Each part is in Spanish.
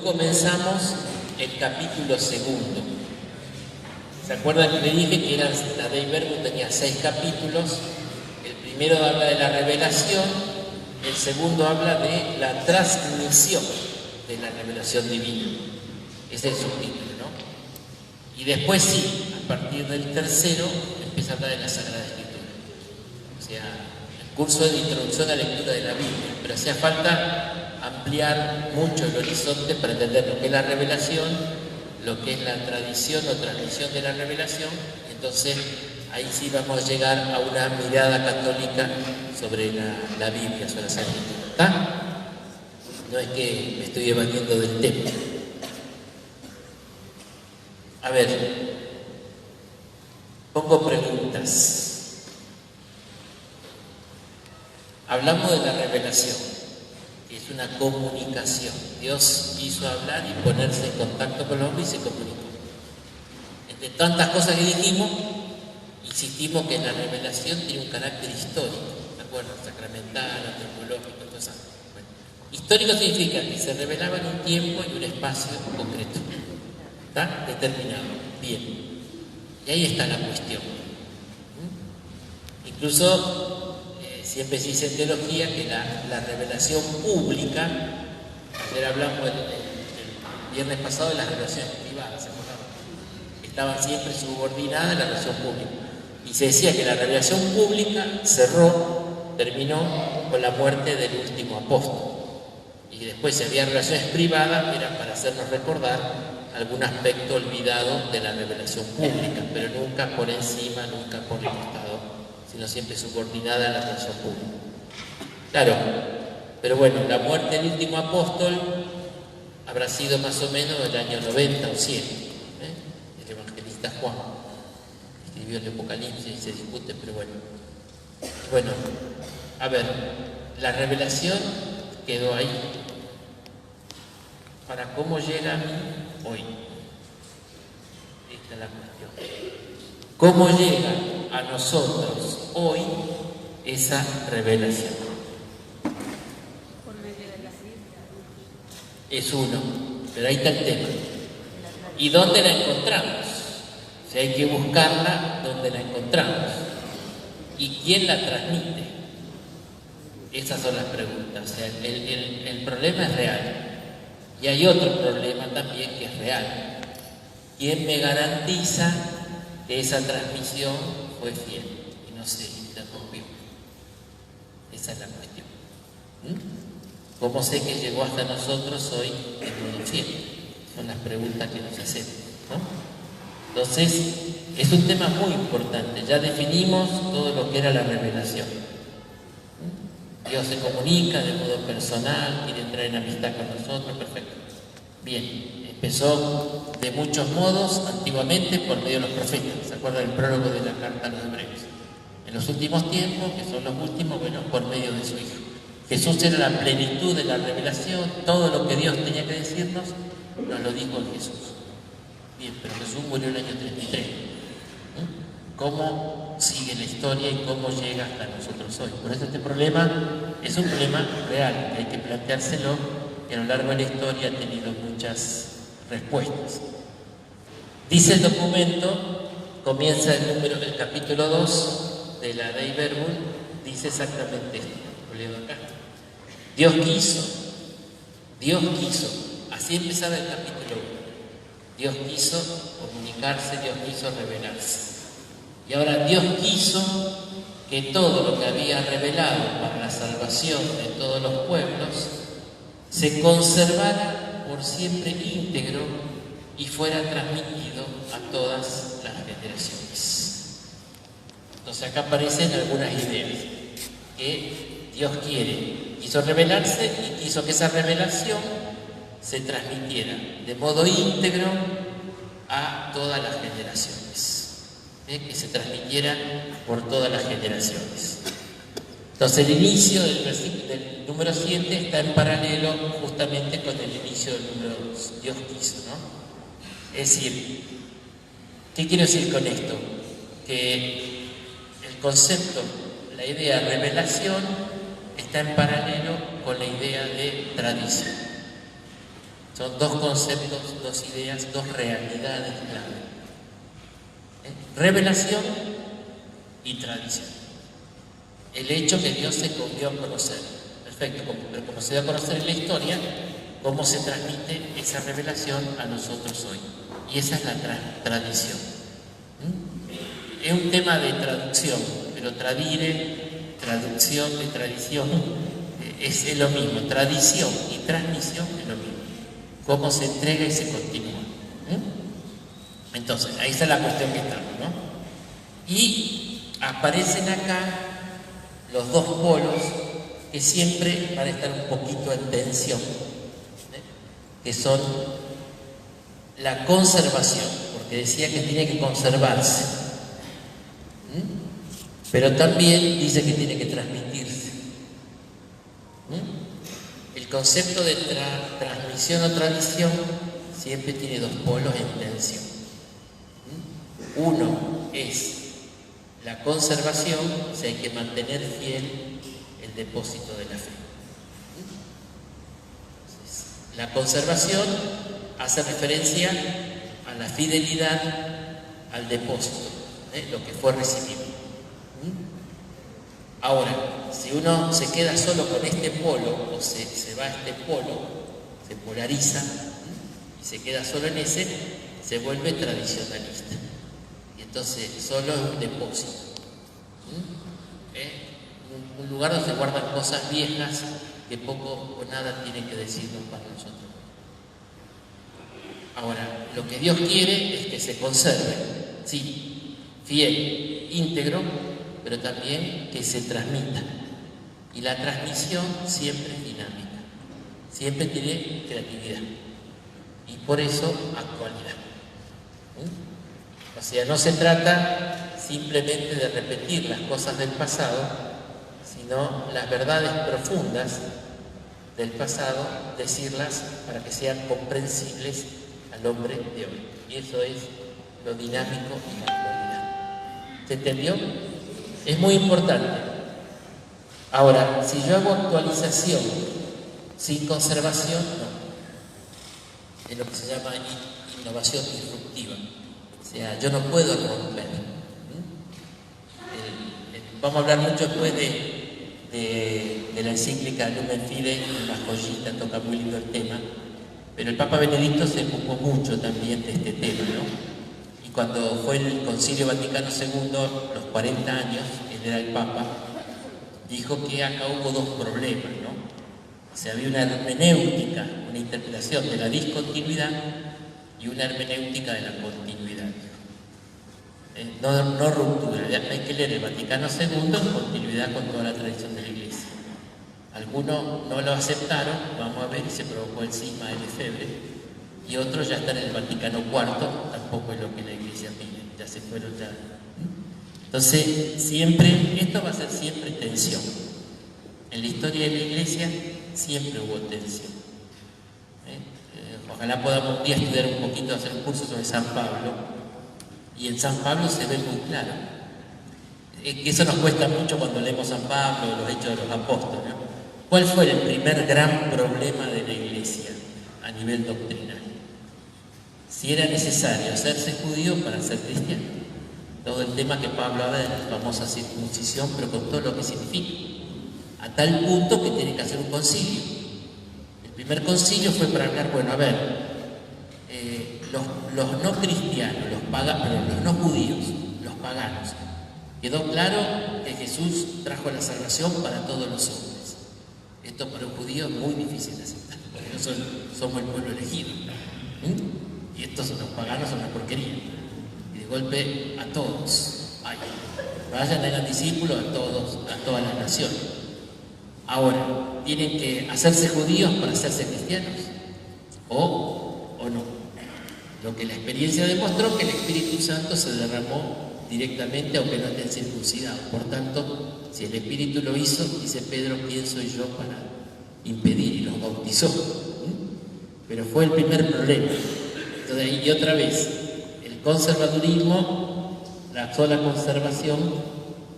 comenzamos el capítulo segundo. ¿Se acuerdan que le dije que la Dei Verbum tenía 6 capítulos? El primero habla de la revelación, el segundo habla de la transmisión de la revelación divina. Ese es el subtítulo, ¿no? Y después sí, a partir del tercero, empieza a hablar de la Sagrada Escritura. O sea, el curso de introducción a la lectura de la Biblia. Pero hacía falta ampliar mucho el horizonte para entender lo que es la revelación, lo que es la tradición o transmisión de la revelación. Entonces, ahí sí vamos a llegar a una mirada católica sobre la Biblia, sobre la Sagrada Escritura. ¿Está? No es que me estoy evadiendo del tema. A ver, pongo preguntas. Hablamos de la revelación, que es una comunicación. Dios quiso hablar y ponerse en contacto con el hombre y se comunicó. Entre tantas cosas que dijimos, insistimos que la revelación tiene un carácter histórico, ¿de acuerdo? Sacramental, antropológico, cosas. Bueno, histórico significa que se revelaba en un tiempo y un espacio concreto. ¿Está? Determinado. Bien. Y ahí está la cuestión. Incluso, siempre se dice en teología que la revelación pública, ayer hablamos el viernes pasado de las revelaciones privadas, ¿se acuerdan? Estaban siempre subordinadas a la revelación pública. Y se decía que la revelación pública terminó con la muerte del último apóstol. Y después, si había relaciones privadas, era para hacernos recordar algún aspecto olvidado de la revelación pública, pero nunca por encima, nunca por el costado, sino siempre subordinada a la revelación pública. Claro, pero bueno, la muerte del último apóstol habrá sido más o menos el año 90 o 100. El evangelista Juan escribió el Apocalipsis y se discute, pero bueno. Bueno, a ver, la revelación quedó ahí. Para cómo llega a mí hoy. Esta es la cuestión. ¿Cómo llega a nosotros hoy esa revelación? Por medio de la Biblia. Es uno, pero ahí está el tema. ¿Y dónde la encontramos? Si hay que buscarla, ¿dónde la encontramos? ¿Y quién la transmite? Esas son las preguntas. O sea, el problema es real. Y hay otro problema también que es real. ¿Quién me garantiza que esa transmisión fue fiel y no se interrumpió? Esa es la cuestión. ¿Cómo sé que llegó hasta nosotros hoy en modo fiel? Son las preguntas que nos hacemos, ¿no? Entonces, es un tema muy importante. Ya definimos todo lo que era la revelación. Dios se comunica de modo personal, quiere entrar en amistad con nosotros, perfecto. Bien, empezó de muchos modos antiguamente por medio de los profetas. ¿Se acuerdan del prólogo de la carta a los Hebreos? En los últimos tiempos, que son los últimos, bueno, por medio de su Hijo. Jesús era la plenitud de la revelación, todo lo que Dios tenía que decirnos, nos lo dijo en Jesús. Bien, pero Jesús murió en el año 33. ¿Cómo sigue la historia y cómo llega hasta nosotros hoy? Por eso este problema es un problema real, que hay que planteárselo, que a lo largo de la historia ha tenido muchas respuestas. Dice el documento, comienza el capítulo 2 de la Dei Verbum, dice exactamente esto, lo leo acá. Dios quiso, así empezaba el capítulo 1. Dios quiso comunicarse, Dios quiso revelarse. Y ahora Dios quiso que todo lo que había revelado para la salvación de todos los pueblos se conservara por siempre íntegro y fuera transmitido a todas las generaciones. Entonces acá aparecen algunas ideas que Dios quiso revelarse y quiso que esa revelación se transmitiera de modo íntegro a todas las generaciones. Que se transmitiera por todas las generaciones. Entonces el inicio del número 7 está en paralelo justamente con el inicio del número 2. Dios quiso, ¿no? Es decir, ¿qué quiero decir con esto? Que el concepto, la idea de revelación está en paralelo con la idea de tradición. Son dos conceptos, dos ideas, dos realidades clave. Revelación y tradición. El hecho que Dios se dio a conocer. Perfecto, pero como se dio a conocer en la historia, ¿cómo se transmite esa revelación a nosotros hoy? Y esa es la tradición. Es un tema de traducción, pero tradire, traducción de tradición, es lo mismo. Tradición y transmisión es lo mismo. Cómo se entrega y se continúa. Entonces, ahí está la cuestión que estamos, ¿no? Y aparecen acá los dos polos que siempre van a estar un poquito en tensión, que son la conservación, porque decía que tiene que conservarse, pero también dice que tiene que transmitirse. El concepto de transmisión o tradición siempre tiene dos polos en tensión. Uno es la conservación, o sea, hay que mantener fiel el depósito de la fe. Entonces, la conservación hace referencia a la fidelidad al depósito, lo que fue recibido. Ahora, si uno se queda solo con este polo, o se va a este polo, se polariza y se queda solo en ese, se vuelve tradicionalista. Y entonces solo es un depósito. Un lugar donde se guardan cosas viejas que poco o nada tienen que decirnos para nosotros. Ahora, lo que Dios quiere es que se conserve, sí, fiel, íntegro, pero también que se transmita. Y la transmisión siempre es dinámica, siempre tiene creatividad y por eso actualidad. O sea, no se trata simplemente de repetir las cosas del pasado, sino las verdades profundas del pasado, decirlas para que sean comprensibles al hombre de hoy. Y eso es lo dinámico y la actualidad. ¿Se entendió? Es muy importante. Ahora, si yo hago actualización sin conservación, no. Es lo que se llama innovación disruptiva. O sea, yo no puedo romper. Vamos a hablar mucho después de la encíclica Lumen Fidei, la joyita, toca muy lindo el tema, pero el Papa Benedicto se ocupó mucho también de este tema, ¿no? Y cuando fue el Concilio Vaticano II, los 40 años, él era el Papa, dijo que acá hubo dos problemas, ¿no? O sea, había una hermenéutica, una interpretación de la discontinuidad y una hermenéutica de la continuidad. No ruptura, hay que leer el Vaticano II en continuidad con toda la tradición de la Iglesia. Algunos no lo aceptaron, vamos a ver, y se provocó el cisma de Lefebvre, y otros ya están en el Vaticano IV, tampoco es lo que la Iglesia pide, ya se fueron ya. Entonces, siempre, esto va a ser siempre tensión. En la historia de la Iglesia siempre hubo tensión. Ojalá podamos un día estudiar un poquito, hacer un curso sobre San Pablo, y en San Pablo se ve muy claro. Eso nos cuesta mucho cuando leemos San Pablo, los Hechos de los Apóstoles, ¿no? ¿Cuál fue el primer gran problema de la Iglesia a nivel doctrinal? Si era necesario hacerse judío para ser cristiano. Todo el tema que Pablo habla de la famosa circuncisión, pero con todo lo que significa. A tal punto que tiene que hacer un concilio. El primer concilio fue para hablar, bueno, a ver, los no cristianos, los no judíos, los paganos. Quedó claro que Jesús trajo la salvación para todos los hombres. Esto para un judío es muy difícil de aceptar, porque nosotros somos el pueblo elegido. Y estos, los paganos, son una porquería. Y de golpe a todos. Ay, vayan, hagan discípulos a todos, a todas las naciones. Ahora, ¿tienen que hacerse judíos para hacerse cristianos? ¿O no? Lo que la experiencia demostró, que el Espíritu Santo se derramó directamente aunque no estén circuncidados. Por tanto, si el Espíritu lo hizo, dice Pedro, ¿quién soy yo para impedir? Y los bautizó. Pero fue el primer problema. Entonces, y otra vez, el conservadurismo, la sola conservación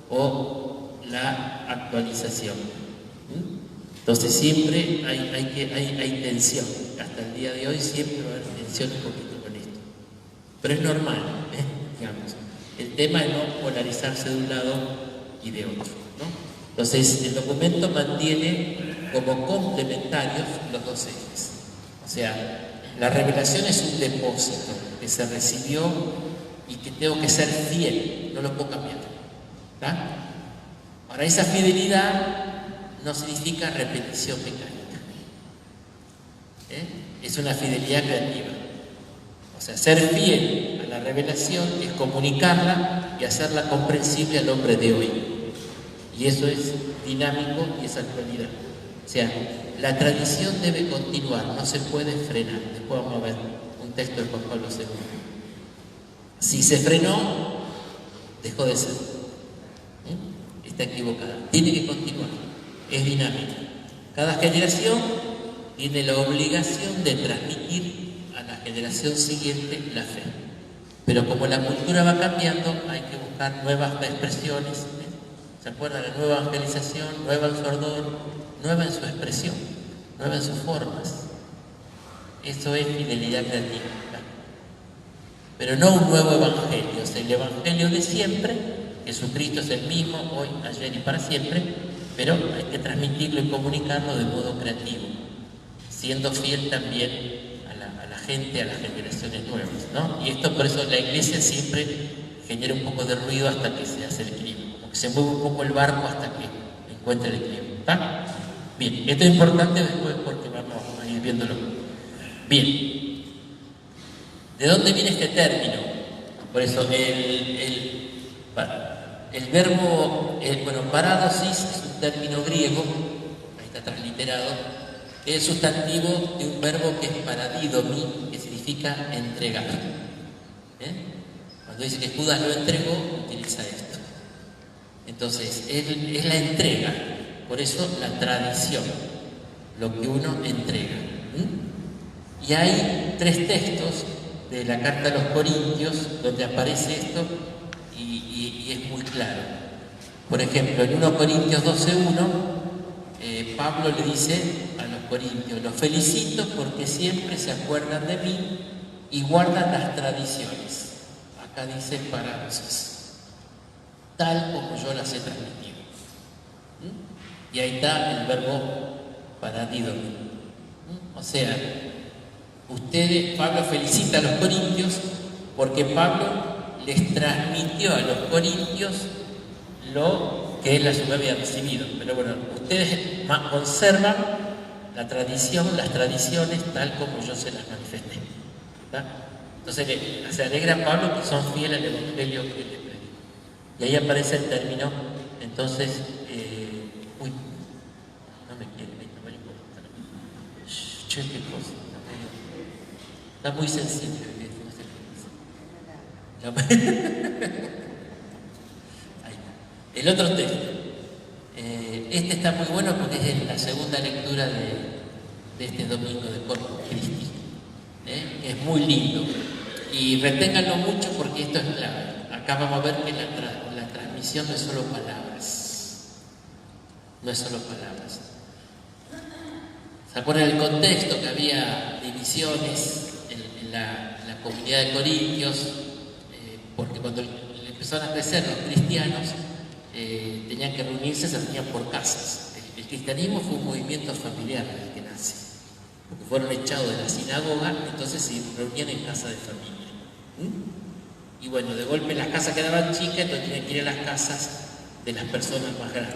o la actualización. Entonces siempre hay tensión. hasta el día de hoy siempre va a haber tensión un poquito con esto. Pero es normal, digamos. El tema es no polarizarse de un lado y de otro, ¿no? Entonces, el documento mantiene como complementarios los dos ejes. O sea, la revelación es un depósito que se recibió y que tengo que ser fiel, no lo puedo cambiar. ¿Tá? Ahora, esa fidelidad no significa repetición mecánica. Es una fidelidad creativa. O sea, ser fiel a la revelación es comunicarla y hacerla comprensible al hombre de hoy. Y eso es dinámico y es actualidad. O sea, la tradición debe continuar, no se puede frenar. Después vamos a ver un texto de Juan Pablo II. Si se frenó, dejó de ser. Está equivocada. Tiene que continuar. Es dinámica. Cada generación tiene la obligación de transmitir a la generación siguiente la fe. Pero como la cultura va cambiando, hay que buscar nuevas expresiones. ¿Se acuerdan? La nueva evangelización, nueva en su ardor, nueva en su expresión, nueva en sus formas. Eso es fidelidad creativa. Pero no un nuevo evangelio, o sea, el evangelio de siempre. Jesucristo es el mismo, hoy, ayer y para siempre, pero hay que transmitirlo y comunicarlo de modo creativo, siendo fiel también a la gente, a las generaciones nuevas, ¿no? Y esto, por eso la iglesia siempre genera un poco de ruido hasta que se hace el equilibrio, como que se mueve un poco el barco hasta que encuentre el equilibrio, ¿está? Bien, esto es importante después porque vamos a ir viéndolo. Bien, ¿de dónde viene este término? Por eso el verbo, paradosis es un término griego, ahí está transliterado, que es sustantivo de un verbo que es paradidomi, que significa entregar. Cuando dice que Judas lo entregó, utiliza esto. Entonces, es la entrega, por eso la tradición, lo que uno entrega. Y hay 3 textos de la carta a los Corintios donde aparece esto y es muy claro. Por ejemplo, en 1 Corintios 12:1, Pablo le dice a los corintios: los felicito porque siempre se acuerdan de mí y guardan las tradiciones. Acá dice parábolas, tal como yo las he transmitido. Y ahí está el verbo paradidomi. O sea, Pablo felicita a los corintios porque Pablo les transmitió a los corintios lo que él a su vez había recibido. Pero bueno, ustedes conservan la tradición, las tradiciones tal como yo se las manifesté. ¿Tá? Entonces se alegra Pablo que son fieles al evangelio que les predico. Y ahí aparece el término, entonces, no me quiere, no me importa. Qué cosa. Está muy sensible. El otro texto, este está muy bueno porque es la segunda lectura de este domingo de Corpus Christi, que es muy lindo, y reténganlo mucho porque esto es clave. Acá vamos a ver que la transmisión no es solo palabras, no es solo palabras. ¿Se acuerdan del contexto? Que había divisiones en la comunidad de Corintios, porque cuando empezaron a crecer los cristianos, tenían que reunirse, se reunían por casas. El cristianismo fue un movimiento familiar desde que nace, porque fueron echados de la sinagoga, entonces se reunían en casa de familia. Y bueno, de golpe las casas quedaban chicas, entonces tenían que ir a las casas de las personas más grandes.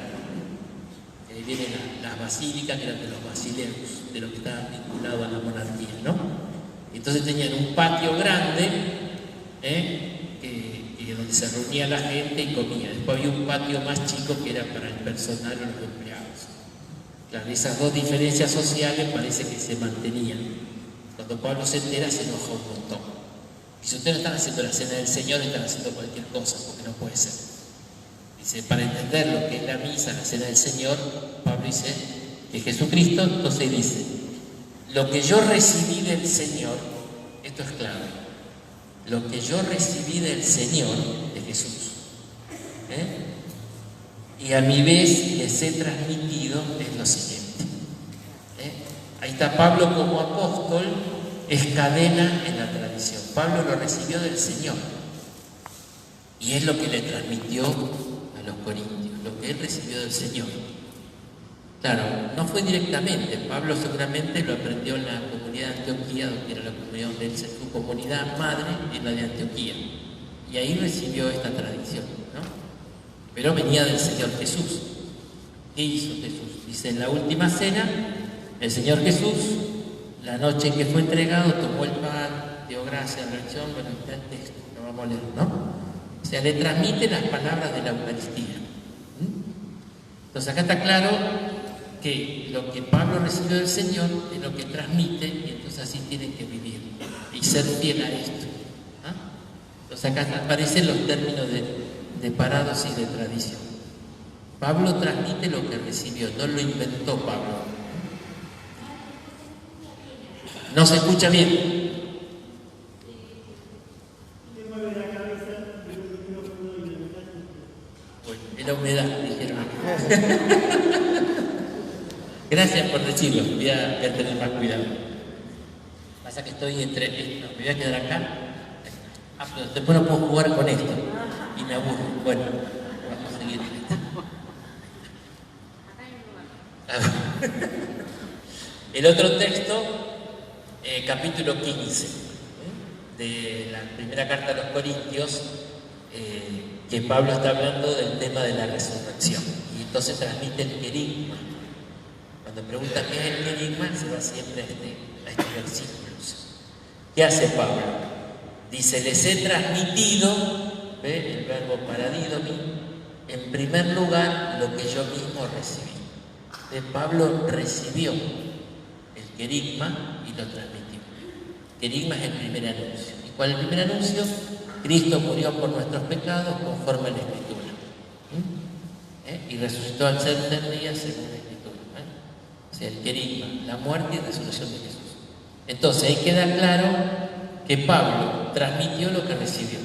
Ahí vienen las basílicas, que eran de los basileus, de los que estaban vinculados a la monarquía, ¿no? Entonces tenían un patio grande, donde se reunía la gente y comía. Después había un patio más chico que era para el personal o los empleados. Claro, esas dos diferencias sociales parece que se mantenían. Cuando Pablo se entera, se enoja un montón. Y si ustedes no están haciendo la cena del Señor, están haciendo cualquier cosa, porque no puede ser. Dice, para entender lo que es la misa, la cena del Señor, Pablo dice que Jesucristo, entonces dice, lo que yo recibí del Señor, esto es clave, lo que yo recibí del Señor, de Jesús, y a mi vez les he transmitido es lo siguiente. Hay Ahí está Pablo como apóstol, es cadena en la tradición. Pablo lo recibió del Señor y es lo que le transmitió a los corintios, lo que él recibió del Señor. Claro, no fue directamente. Pablo seguramente lo aprendió en la comunidad de Antioquía, donde era la comunidad donde él, su comunidad madre es la de Antioquía. Y ahí recibió esta tradición, ¿no? Pero venía del Señor Jesús. ¿Qué hizo Jesús? Dice, en la última cena, el Señor Jesús, la noche en que fue entregado, tomó el pan, dio gracias, reacción, bueno, está el texto, lo vamos a leer, ¿no? O sea, le transmite las palabras de la Eucaristía. Entonces acá está claro que lo que Pablo recibió del Señor es lo que transmite, y entonces así tienen que vivir y ser fiel a esto. Entonces acá aparecen los términos de parados y de tradición. Pablo transmite lo que recibió, no lo inventó Pablo. ¿No se escucha bien? Bueno, es la humedad, dijeron. Gracias por decirlo, voy a tener más cuidado. Pasa que estoy entre... No, me voy a quedar acá. Pero después no puedo jugar con esto y me aburro. Bueno, vamos a seguir. El otro texto, capítulo 15 de la primera carta a los Corintios, que Pablo está hablando del tema de la resurrección, y entonces transmite el querigma. Cuando pregunta qué es el querigma, se va siempre a estos versículos. ¿Qué hace Pablo? Dice, les he transmitido, ¿ve? El verbo paradidomi, en primer lugar lo que yo mismo recibí. Pablo recibió el querigma y lo transmitió. Querigma es el primer anuncio. ¿Y cuál es el primer anuncio? Cristo murió por nuestros pecados conforme a la Escritura. Y resucitó al tercer día según la Escritura. O sea, el querigma, la muerte y resurrección de Jesús. Entonces ahí queda claro que Pablo transmitió lo que recibió.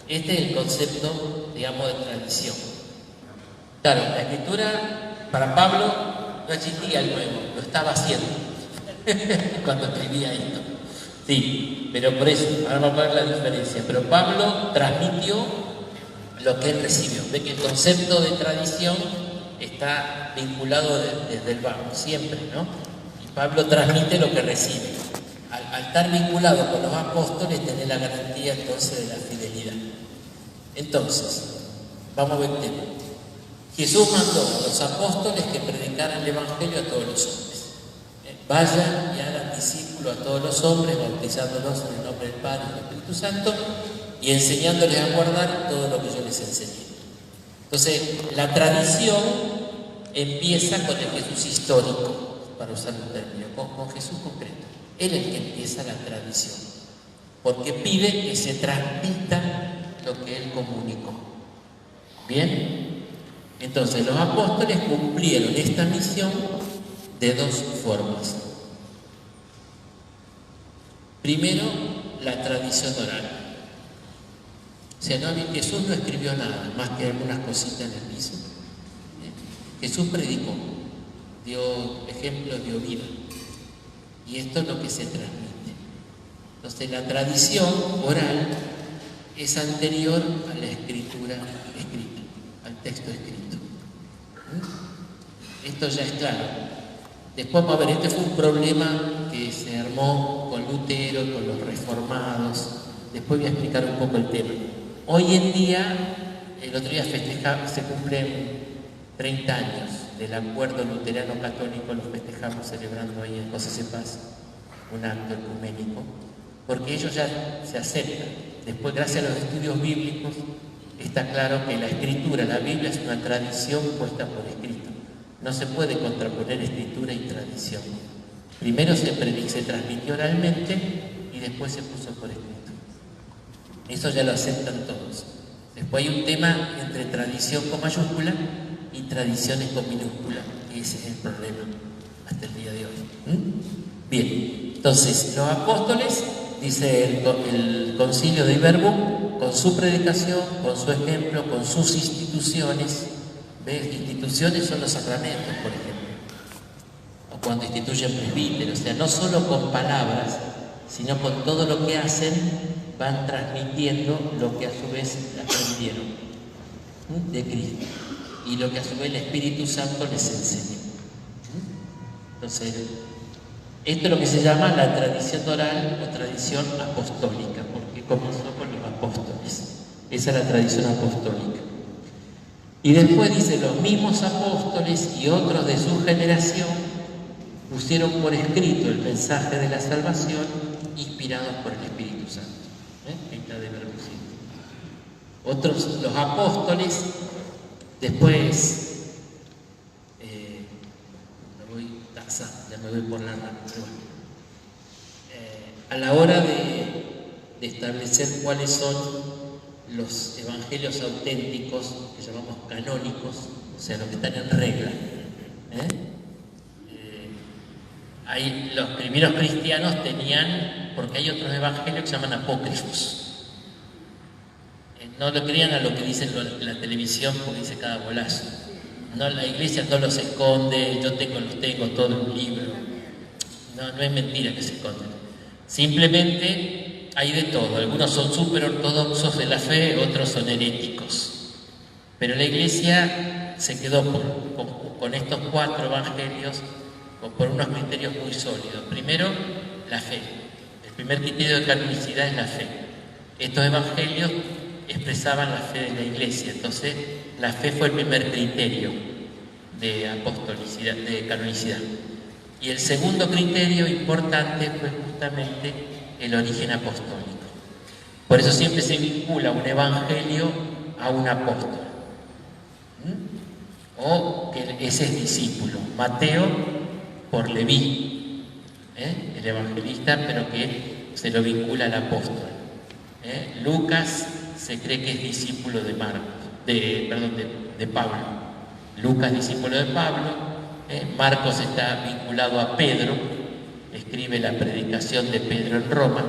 Este es el concepto, digamos, de tradición. Claro, la Escritura para Pablo no existía el nuevo, lo estaba haciendo cuando escribía esto. Sí, pero por eso, ahora vamos a ver la diferencia. Pero Pablo transmitió lo que él recibió. Ve que el concepto de tradición está vinculado desde el bajo, siempre, ¿no? Y Pablo transmite lo que recibe. Al estar vinculado con los apóstoles, tiene la garantía entonces de la fidelidad. Entonces, vamos a ver el tema. Jesús mandó a los apóstoles que predicaran el Evangelio a todos los hombres. Vayan y hagan discípulos a todos los hombres, bautizándolos en el nombre del Padre y del Espíritu Santo y enseñándoles a guardar todo lo que yo les enseñé. Entonces, la tradición empieza con el Jesús histórico, para usar un término, con Jesús concreto. Él es el que empieza la tradición, porque pide que se transmita lo que Él comunicó. ¿Bien? Entonces los apóstoles cumplieron esta misión de dos formas. Primero, la tradición oral. O sea, Jesús no escribió nada, más que algunas cositas en el piso. Jesús predicó, dio ejemplos, dio vida. Y esto es lo que se transmite. Entonces la tradición oral es anterior a la escritura escrita, al texto escrito. Esto ya es claro. Después vamos a ver, este fue un problema que se armó con Lutero, con los reformados. Después voy a explicar un poco el tema. Hoy en día, el otro día se cumplen 30 años del acuerdo luterano católico, lo festejamos celebrando ahí en José Cepaz, un acto ecuménico, porque ellos ya se aceptan. Después, gracias a los estudios bíblicos, está claro que la escritura, la Biblia, es una tradición puesta por escrito. No se puede contraponer escritura y tradición. Primero se transmitió oralmente y después se puso por escrito. Eso ya lo aceptan todos. Después hay un tema entre tradición con mayúscula y tradiciones con minúscula, y ese es el problema hasta el día de hoy. Bien, entonces los apóstoles, dice el concilio de Iberbum, con su predicación, con su ejemplo, con sus instituciones. ¿Ves? Instituciones son los sacramentos, por ejemplo. o cuando instituyen presbíteros. O sea, no solo con palabras, sino con todo lo que hacen, van transmitiendo lo que a su vez aprendieron de Cristo y lo que a su vez el Espíritu Santo les enseñó. Entonces, esto es lo que se llama la tradición oral o tradición apostólica, porque comenzó con los apóstoles. Esa es la tradición apostólica. Y después dice, los mismos apóstoles y otros de su generación pusieron por escrito el mensaje de la salvación inspirados por el Espíritu Santo. Ahí está de verbo. Otros, los apóstoles, después, ya me voy por la rama, pero bueno, a la hora de establecer cuáles son los evangelios auténticos, que llamamos canónicos, o sea, los que están en regla, hay, los primeros cristianos tenían, porque hay otros evangelios que se llaman apócrifos. No lo crean a lo que dicen la televisión, porque dice cada golazo. No, la iglesia no los esconde, los tengo todo en un libro. No es mentira que se esconden. Simplemente hay de todo. Algunos son súper ortodoxos de la fe, otros son heréticos. Pero la iglesia se quedó con estos 4 evangelios por unos criterios muy sólidos. Primero, la fe. El primer criterio de canonicidad es la fe. Estos evangelios expresaban la fe de la iglesia, entonces la fe fue el primer criterio de apostolicidad, de canonicidad. Y el segundo criterio importante fue justamente el origen apostólico. Por eso siempre se vincula un evangelio a un apóstol, o que ese es discípulo. Mateo por Leví, el evangelista, pero que se lo vincula al apóstol. Lucas se cree que es discípulo de Pablo. Lucas, discípulo de Pablo. Marcos está vinculado a Pedro, escribe la predicación de Pedro en Roma,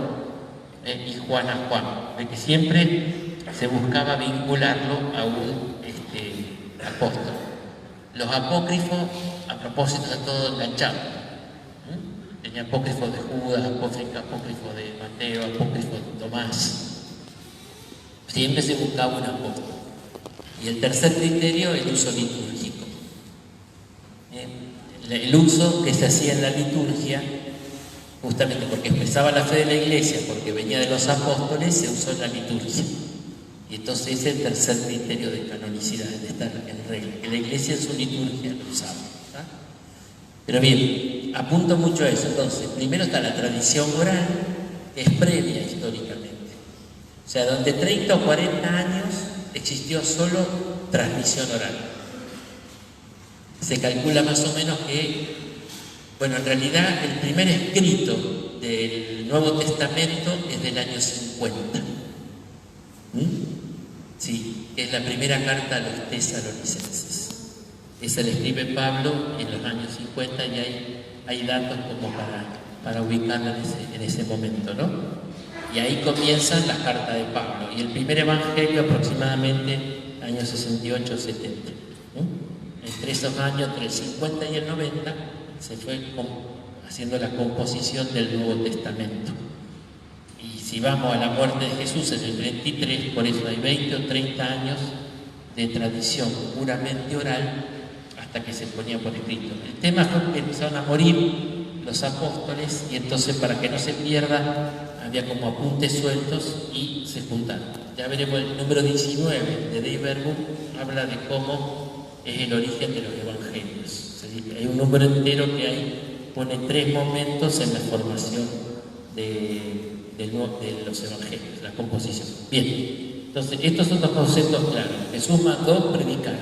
y Juan a Juan. De que siempre se buscaba vincularlo a un apóstol. Los apócrifos, a propósito, de todo enganchado. Tenía apócrifos de Judas, apócrifos de Mateo, apócrifos de Tomás. Siempre se buscaba un apóstol. Y el tercer criterio, el uso litúrgico. El uso que se hacía en la liturgia, justamente porque expresaba la fe de la iglesia, porque venía de los apóstoles, se usó en la liturgia. Y entonces ese es el tercer criterio de canonicidad, de estar en regla, que la iglesia en su liturgia lo usaba. ¿Tá? Pero bien, apunto mucho a eso. Entonces, primero está la tradición oral, que es previa históricamente. O sea, durante 30 o 40 años existió solo transmisión oral. Se calcula más o menos que, bueno, en realidad el primer escrito del Nuevo Testamento es del año 50. Sí, es la primera carta a los tesalonicenses. Esa la escribe Pablo en los años 50 y hay datos como para ubicarla en ese momento, ¿no? Y ahí comienzan las cartas de Pablo. Y el primer evangelio aproximadamente años 68 o 70. Entre esos años, entre el 50 y el 90, se fue haciendo la composición del Nuevo Testamento. Y si vamos a la muerte de Jesús en el 23, por eso hay 20 o 30 años de tradición puramente oral hasta que se ponía por escrito. El tema fue que empezaron a morir los apóstoles y entonces, para que no se pierda, había como apuntes sueltos y se juntaron. Ya veremos el número 19 de Dei Verbum, habla de cómo es el origen de los evangelios. O sea, hay un número entero que pone 3 momentos en la formación de los evangelios, la composición. Bien, entonces estos son los conceptos claros. Jesús mandó predicar,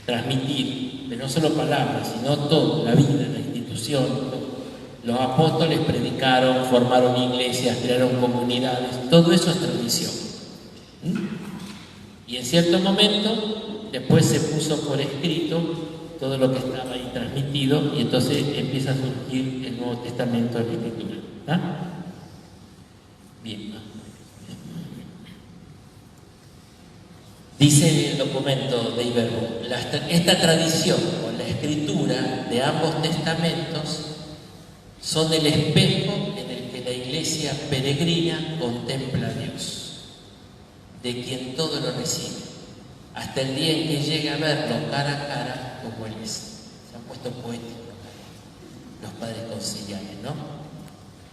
transmitir, pero no solo palabras, sino todo, la vida, la institución. Los apóstoles predicaron, formaron iglesias, crearon comunidades, todo eso es tradición. Y en cierto momento, después se puso por escrito todo lo que estaba ahí transmitido, y entonces empieza a surgir el Nuevo Testamento en la Escritura. ¿Ah? Bien. Dice el documento de Dei Verbum, esta tradición, o la escritura de ambos testamentos son el espejo en el que la Iglesia peregrina contempla a Dios, de quien todo lo recibe, hasta el día en que llega a verlo cara a cara como Él es. Se han puesto poéticos los padres conciliares, ¿no?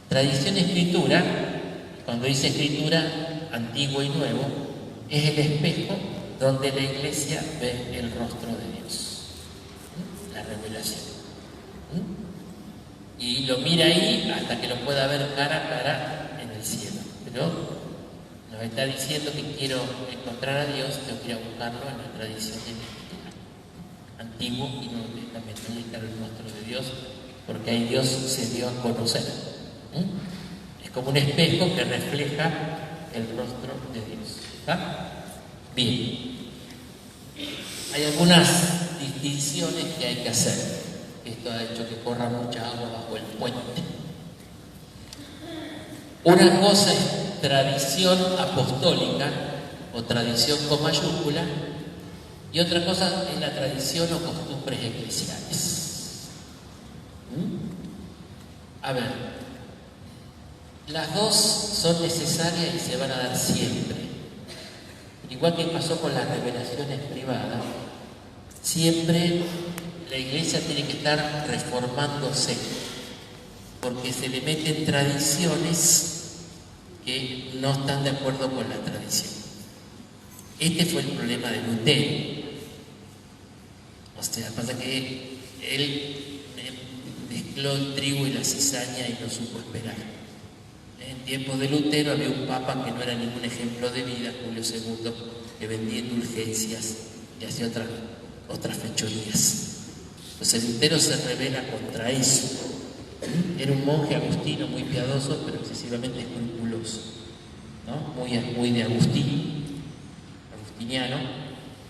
Tradición y escritura, cuando dice escritura, antiguo y nuevo, es el espejo donde la Iglesia ve el rostro de Dios, la revelación. Y lo mira ahí hasta que lo pueda ver cara a cara en el cielo. Pero nos está diciendo que quiero encontrar a Dios, tengo que ir a buscarlo en la tradición de la Escritura, Antiguo y Nuevo Testamento. Ahí está el rostro de Dios, porque ahí Dios se dio a conocer. Es como un espejo que refleja el rostro de Dios. ¿Está? Bien. Hay algunas distinciones que hay que hacer. Esto ha hecho que corra mucha agua bajo el puente. Una cosa es tradición apostólica o tradición con mayúscula, y otra cosa es la tradición o costumbres eclesiales. A ver, las dos son necesarias y se van a dar siempre. Igual que pasó con las revelaciones privadas, siempre la Iglesia tiene que estar reformándose, porque se le meten tradiciones que no están de acuerdo con la tradición. Este fue el problema de Lutero. O sea, pasa que él mezcló el trigo y la cizaña y no supo esperar. En tiempos de Lutero había un papa que no era ningún ejemplo de vida, Julio II, que vendía indulgencias y hacía otras fechorías. Entonces Lutero se rebela contra eso. Era un monje agustino muy piadoso, pero excesivamente escrupuloso, ¿no? Muy de agustiniano,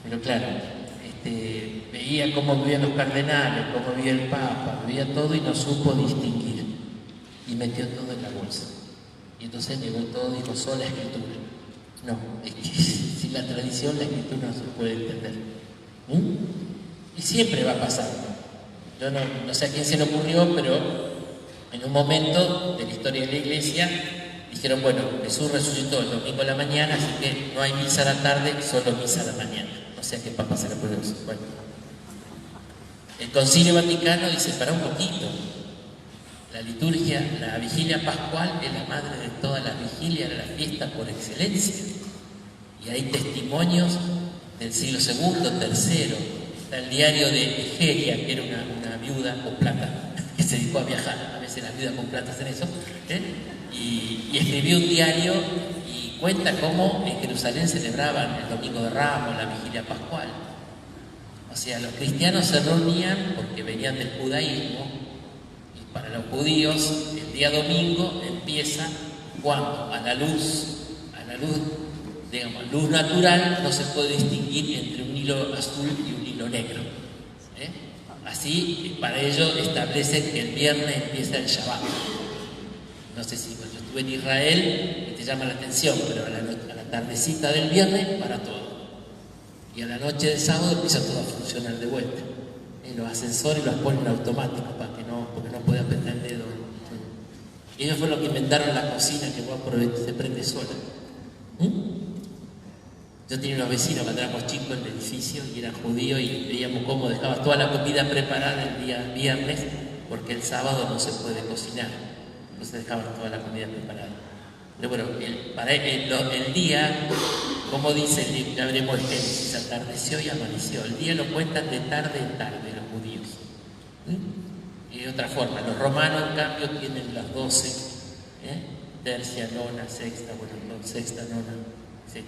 pero claro, veía cómo vivían los cardenales, cómo vivía el papa, veía todo y no supo distinguir. Y metió todo en la bolsa. Y entonces negó todo, dijo, sola escritura. No, es que sin la tradición la escritura no se puede entender. Y siempre va a pasar. Yo no sé a quién se le ocurrió, pero en un momento de la historia de la Iglesia dijeron, bueno, Jesús resucitó el domingo a la mañana, así que no hay misa a la tarde, solo misa a la mañana. No sé a qué papa se le ocurrió eso. Bueno, el Concilio Vaticano dice, para un poquito, la liturgia, la vigilia pascual es la madre de todas las vigilias, de la fiesta por excelencia. Y hay testimonios del siglo II, III. Está el diario de Egeria, que era una viuda con plata, que se dedicó a viajar. A veces las viudas con plata hacen eso. Y escribió un diario y cuenta cómo en Jerusalén celebraban el Domingo de Ramos, la vigilia pascual. O sea, los cristianos se reunían porque venían del judaísmo. Para los judíos, el día domingo empieza cuando a la luz, digamos, luz natural, no se puede distinguir entre un hilo azul y un hilo negro. Así, para ello establecen que el viernes empieza el Shabbat. No sé si cuando estuve en Israel te llama la atención, pero a la tardecita del viernes para todo. Y a la noche del sábado empieza todo a funcionar de vuelta. Los ascensores los ponen automáticos porque no puede apretar el dedo. Ellos fue lo que inventaron la cocina, que se prende sola. Yo tenía unos vecinos cuando éramos chicos en el edificio y eran judíos y veíamos cómo dejabas toda la comida preparada el día viernes porque el sábado no se puede cocinar. Entonces dejaban toda la comida preparada. Pero bueno, el día, como dice el libro, ya veremos el Génesis, atardeció y amaneció. El día lo cuentan de tarde en tarde los judíos. Y de otra forma, los romanos en cambio tienen las 12, tercia, nona, sexta, sexta, nona, etc.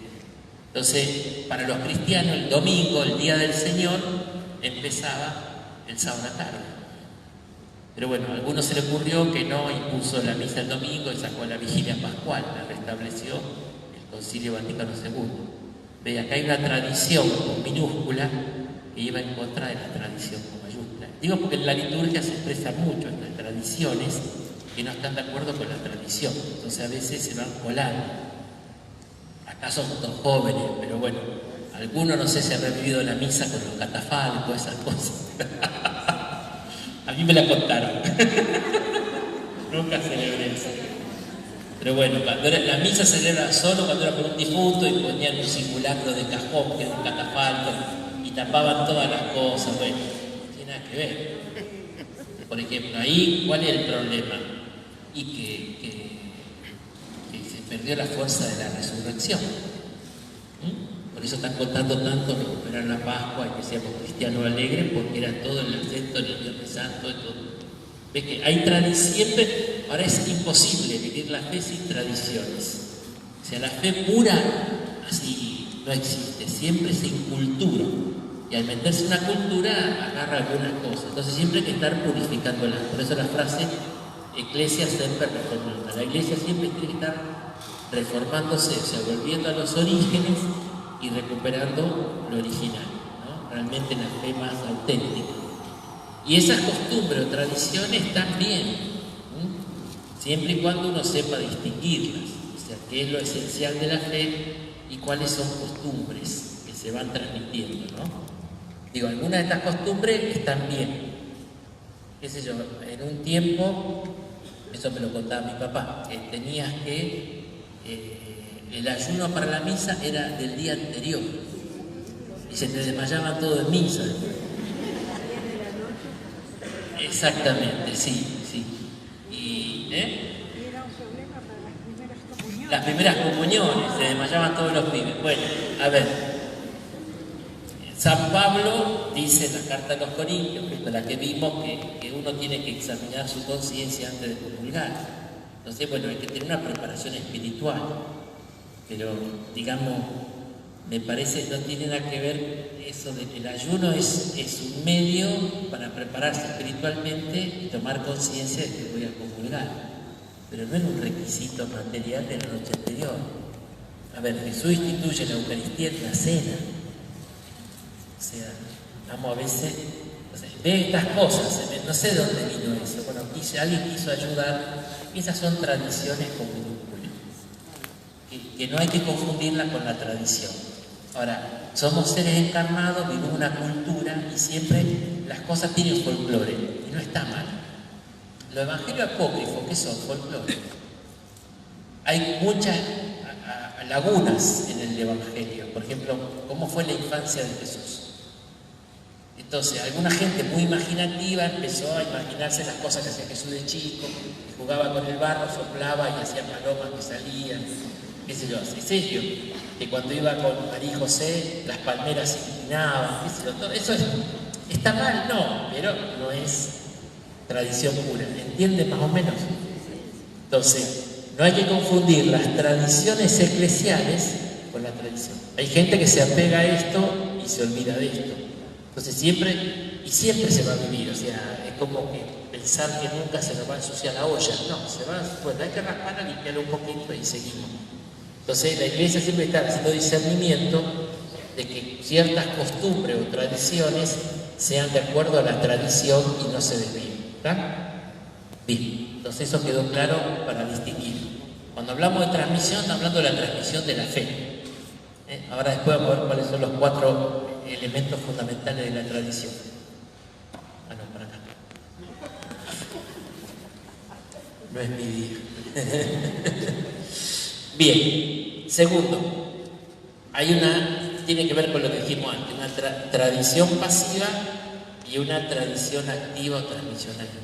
Entonces, para los cristianos el domingo, el día del Señor, empezaba el sábado a la tarde. Pero bueno, a algunos se le ocurrió que no, y puso la misa el domingo y sacó la vigilia pascual, la restableció el Concilio Vaticano II. Ve, acá hay una tradición con minúscula que iba en contra de la tradición con mayúscula. Digo porque en la liturgia se expresa mucho estas tradiciones que no están de acuerdo con la tradición, entonces a veces se van colando. Acá somos todos jóvenes, pero bueno, Algunos no sé si han revivido la misa con los catafalcos, esas cosas. A mí me la contaron. Nunca celebré eso. Pero bueno, cuando la misa se celebra solo cuando era por un difunto y ponían un simulacro de cajón, que era un catafalco, y tapaban todas las cosas. Bueno, no tiene nada que ver. Por ejemplo, ahí, ¿cuál es el problema? Y que se perdió la fuerza de la resurrección. Por eso están contando tanto recuperar la Pascua y que seamos cristianos alegres, porque era todo el acento en el Viernes Santo y todo. Ves que hay tradición, ahora es imposible vivir la fe sin tradiciones. O sea, la fe pura así no existe, siempre se incultura. Y al meterse en una cultura agarra algunas cosas. Entonces siempre hay que estar purificándolas. Por eso la frase Ecclesia sempre reformanda. La iglesia siempre tiene que estar reformándose, o sea, volviendo a los orígenes y recuperando lo original, ¿no? Realmente la fe más auténtica. Y esas costumbres o tradiciones están bien, siempre y cuando uno sepa distinguirlas, o sea, qué es lo esencial de la fe y cuáles son costumbres que se van transmitiendo, ¿no? Digo, algunas de estas costumbres están bien. Qué sé yo, en un tiempo, eso me lo contaba mi papá, que tenías que el ayuno para la misa era del día anterior y se te desmayaban todo en misa. Exactamente, sí. Y era un problema para las primeras comuniones. Las primeras comuniones, se desmayaban todos los pibes. Bueno, a ver, San Pablo dice en la carta a los Corintios, que es la que vimos, que uno tiene que examinar su conciencia antes de comulgar. Entonces, bueno, hay que tener una preparación espiritual, pero digamos, me parece no tiene nada que ver eso de que el ayuno es un medio para prepararse espiritualmente y tomar conciencia de que voy a comulgar, pero no es un requisito material de la noche anterior. A ver, Jesús instituye la Eucaristía en la cena. O sea, vamos a veces, ve estas cosas, no sé de dónde vino eso. Bueno, alguien quiso ayudar, y esas son tradiciones con minúsculas, que no hay que confundirlas con la tradición. Ahora, somos seres encarnados, vivimos una cultura y siempre las cosas tienen folclore, y no está mal. Los evangelios apócrifos, ¿qué son? Folclore. Hay muchas lagunas en el evangelio. Por ejemplo, ¿cómo fue la infancia de Jesús? Entonces, alguna gente muy imaginativa empezó a imaginarse las cosas que hacía Jesús de chico, que jugaba con el barro, soplaba y hacía palomas que salían, qué sé yo, es serio, que cuando iba con María y José, las palmeras se inclinaban, qué sé yo, todo eso está mal, no, pero no es tradición pura, ¿entienden más o menos? Entonces, no hay que confundir las tradiciones eclesiales con la tradición. Hay gente que se apega a esto y se olvida de esto. Entonces siempre se va a vivir, o sea, es como que pensar que nunca se nos va a ensuciar la olla. No, bueno, hay que rasparla, limpiarla un poquito y seguimos. Entonces la iglesia siempre está haciendo discernimiento de que ciertas costumbres o tradiciones sean de acuerdo a la tradición y no se desvíen. ¿Está? Bien, entonces eso quedó claro para distinguir. Cuando hablamos de transmisión, estamos hablando de la transmisión de la fe. Ahora después vamos a ver cuáles son los 4 elementos fundamentales de la tradición. Ah, no, para acá. No es mi día. Bien, segundo, tiene que ver con lo que dijimos antes, una tradición pasiva y una tradición activa o transmisión activa.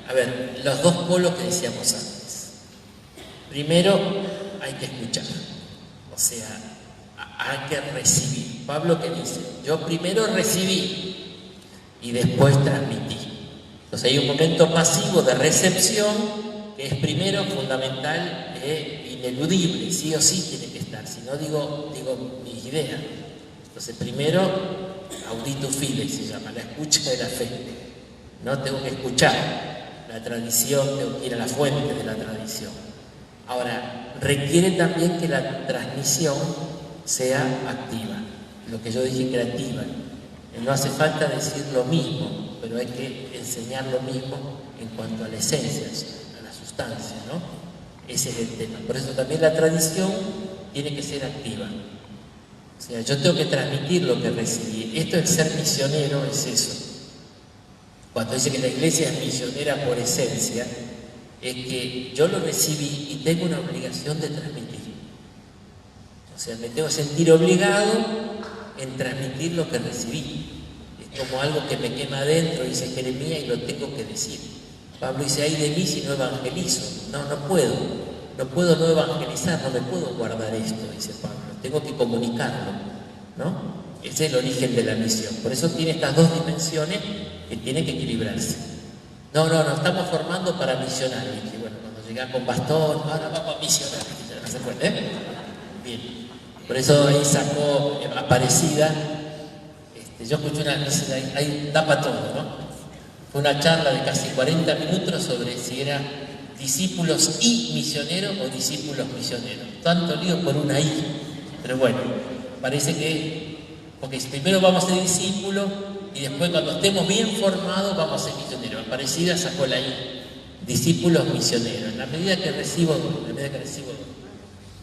A ver, los dos polos que decíamos antes. Primero, hay que escuchar, o sea, hay que recibir. Pablo que dice, yo primero recibí y después transmití. Entonces hay un momento pasivo de recepción que es primero fundamental e ineludible, sí o sí tiene que estar, si no digo mis ideas. Entonces primero, audito fide se llama, la escucha de la fe. No tengo que escuchar la tradición, tengo que ir a la fuente de la tradición. Ahora, requiere también que la transmisión sea activa, lo que yo dije que era activa. No hace falta decir lo mismo, pero hay que enseñar lo mismo en cuanto a la esencia, a la sustancia, ¿no? Ese es el tema. Por eso también la tradición tiene que ser activa. O O sea, yo tengo que transmitir lo que recibí. Esto de ser misionero es eso. Cuando dice que la iglesia es misionera por esencia, es que yo lo recibí y tengo una obligación de transmitir. O sea, me tengo que sentir obligado en transmitir lo que recibí. Es como algo que me quema adentro, dice Jeremías, y lo tengo que decir. Pablo dice, ay de mí si no evangelizo. No puedo. No puedo no evangelizar, no me puedo guardar esto, dice Pablo. Tengo que comunicarlo, ¿no? Ese es el origen de la misión. Por eso tiene estas dos dimensiones que tienen que equilibrarse. No, estamos formando para misionar. Y bueno, cuando llega con bastón, ahora vamos a misionar. ¿No se acuerdan? Bien. Por eso ahí sacó Aparecida. Yo escuché una, ahí da para todo, ¿no? Fue una charla de casi 40 minutos sobre si era discípulos y misioneros o discípulos misioneros. Tanto lío por una I. Pero bueno, parece que, porque primero vamos a ser discípulos y después cuando estemos bien formados vamos a ser misioneros. Aparecida sacó la I. Discípulos misioneros. En la medida que recibo,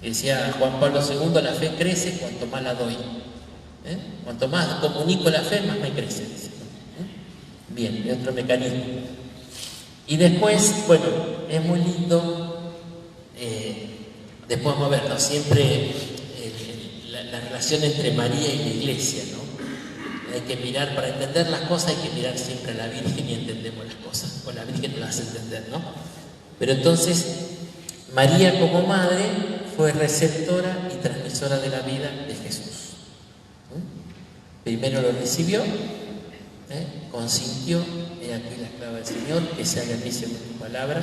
decía Juan Pablo II, la fe crece cuanto más la doy. Cuanto más comunico la fe, más me crece. Bien, es otro mecanismo. Y después, bueno, es muy lindo, después vamos a ver, ¿no? Siempre la relación entre María y la iglesia, ¿no? Hay que mirar, para entender las cosas hay que mirar siempre a la Virgen y entendemos las cosas, o la Virgen nos las hace entender, ¿no? Pero entonces, María como madre fue receptora y transmisora de la vida de Jesús. Primero lo recibió, consintió, he aquí la esclava del Señor, que se haga en mí según tu palabra,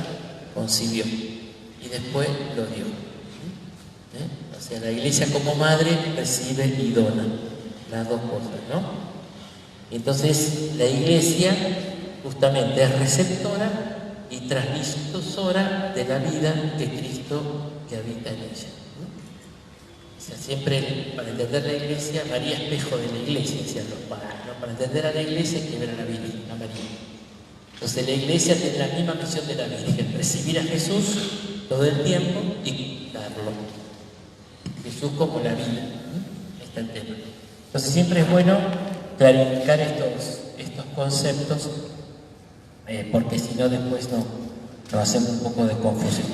concibió y después lo dio. O sea, la iglesia como madre recibe y dona las dos cosas, ¿no? Entonces la iglesia justamente es receptora y transmisora de la vida de Cristo que habita en ella. O sea, siempre para entender la iglesia, María espejo de la iglesia, decían los padres, ¿no? Para entender a la iglesia hay que ver a la Virgen, a María. Entonces la iglesia tiene la misma misión de la Virgen, recibir a Jesús todo el tiempo y darlo. Jesús como la vida, está el tema. Entonces siempre es bueno clarificar estos conceptos, porque si no después nos hacemos un poco de confusión.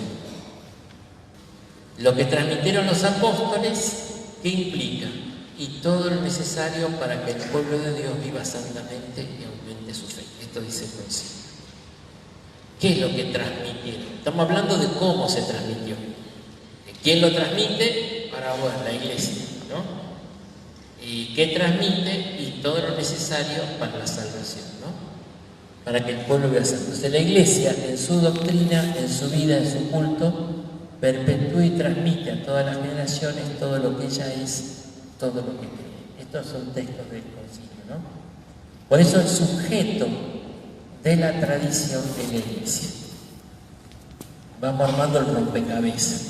Lo que transmitieron los apóstoles, ¿qué implica? Y todo lo necesario para que el pueblo de Dios viva santamente y aumente su fe. Esto dice el concilio. ¿Qué es lo que transmitieron? Estamos hablando de cómo se transmitió. ¿De quién lo transmite? Para la iglesia, ¿no? ¿Y qué transmite? Y todo lo necesario para la salvación, ¿no? Para que el pueblo viva santo. Entonces la iglesia, en su doctrina, en su vida, en su culto, perpetúa y transmite a todas las generaciones todo lo que ella es, todo lo que cree. Estos son textos del concilio, ¿no? Por eso el sujeto de la tradición de la iglesia. Vamos armando el rompecabezas.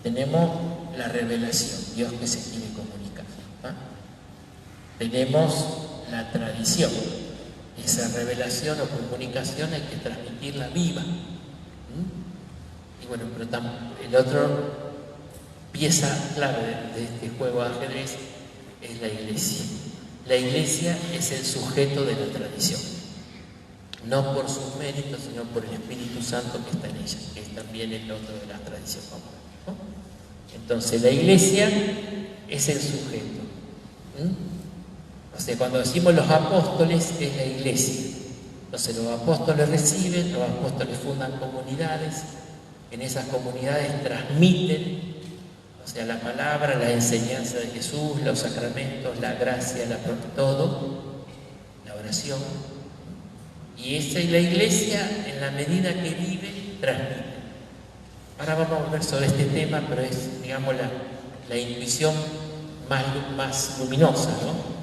Tenemos la revelación, Dios que se quiere comunicar, ¿no? Tenemos la tradición. Esa revelación o comunicación hay que transmitirla viva. Y bueno, pero el otro pieza clave de este juego de ajedrez es la iglesia. La iglesia es el sujeto de la tradición, no por sus méritos, sino por el Espíritu Santo que está en ella, que es también el otro de la tradición, ¿no? Entonces la iglesia es el sujeto. O sea, cuando decimos los apóstoles es la iglesia. Entonces los apóstoles reciben, los apóstoles fundan comunidades. En esas comunidades transmiten, o sea, la palabra, la enseñanza de Jesús, los sacramentos, la gracia, todo, la oración. Y esa es la iglesia, en la medida que vive, transmite. Ahora vamos a ver sobre este tema, pero es, digamos, la intuición más luminosa, ¿no?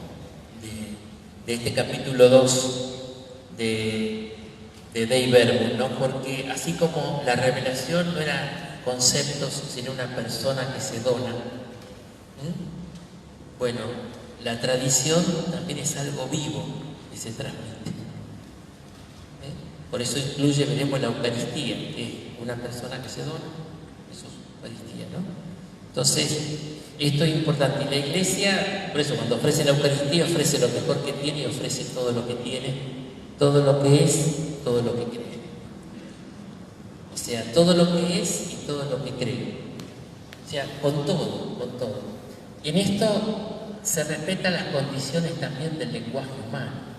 de este capítulo 2 de Dei Verbum, ¿no? Porque así como la revelación no era conceptos, sino una persona que se dona, bueno, la tradición también es algo vivo que se transmite. Por eso incluye, veremos, la Eucaristía, que es una persona que se dona, Jesús, Eucaristía, ¿no? Entonces, esto es importante. Y la Iglesia, por eso, cuando ofrece la Eucaristía, ofrece lo mejor que tiene y ofrece todo lo que tiene, todo lo que es, todo lo que cree. O sea, todo lo que es y todo lo que cree. O sea, con todo, con todo. Y en esto se respetan las condiciones también del lenguaje humano.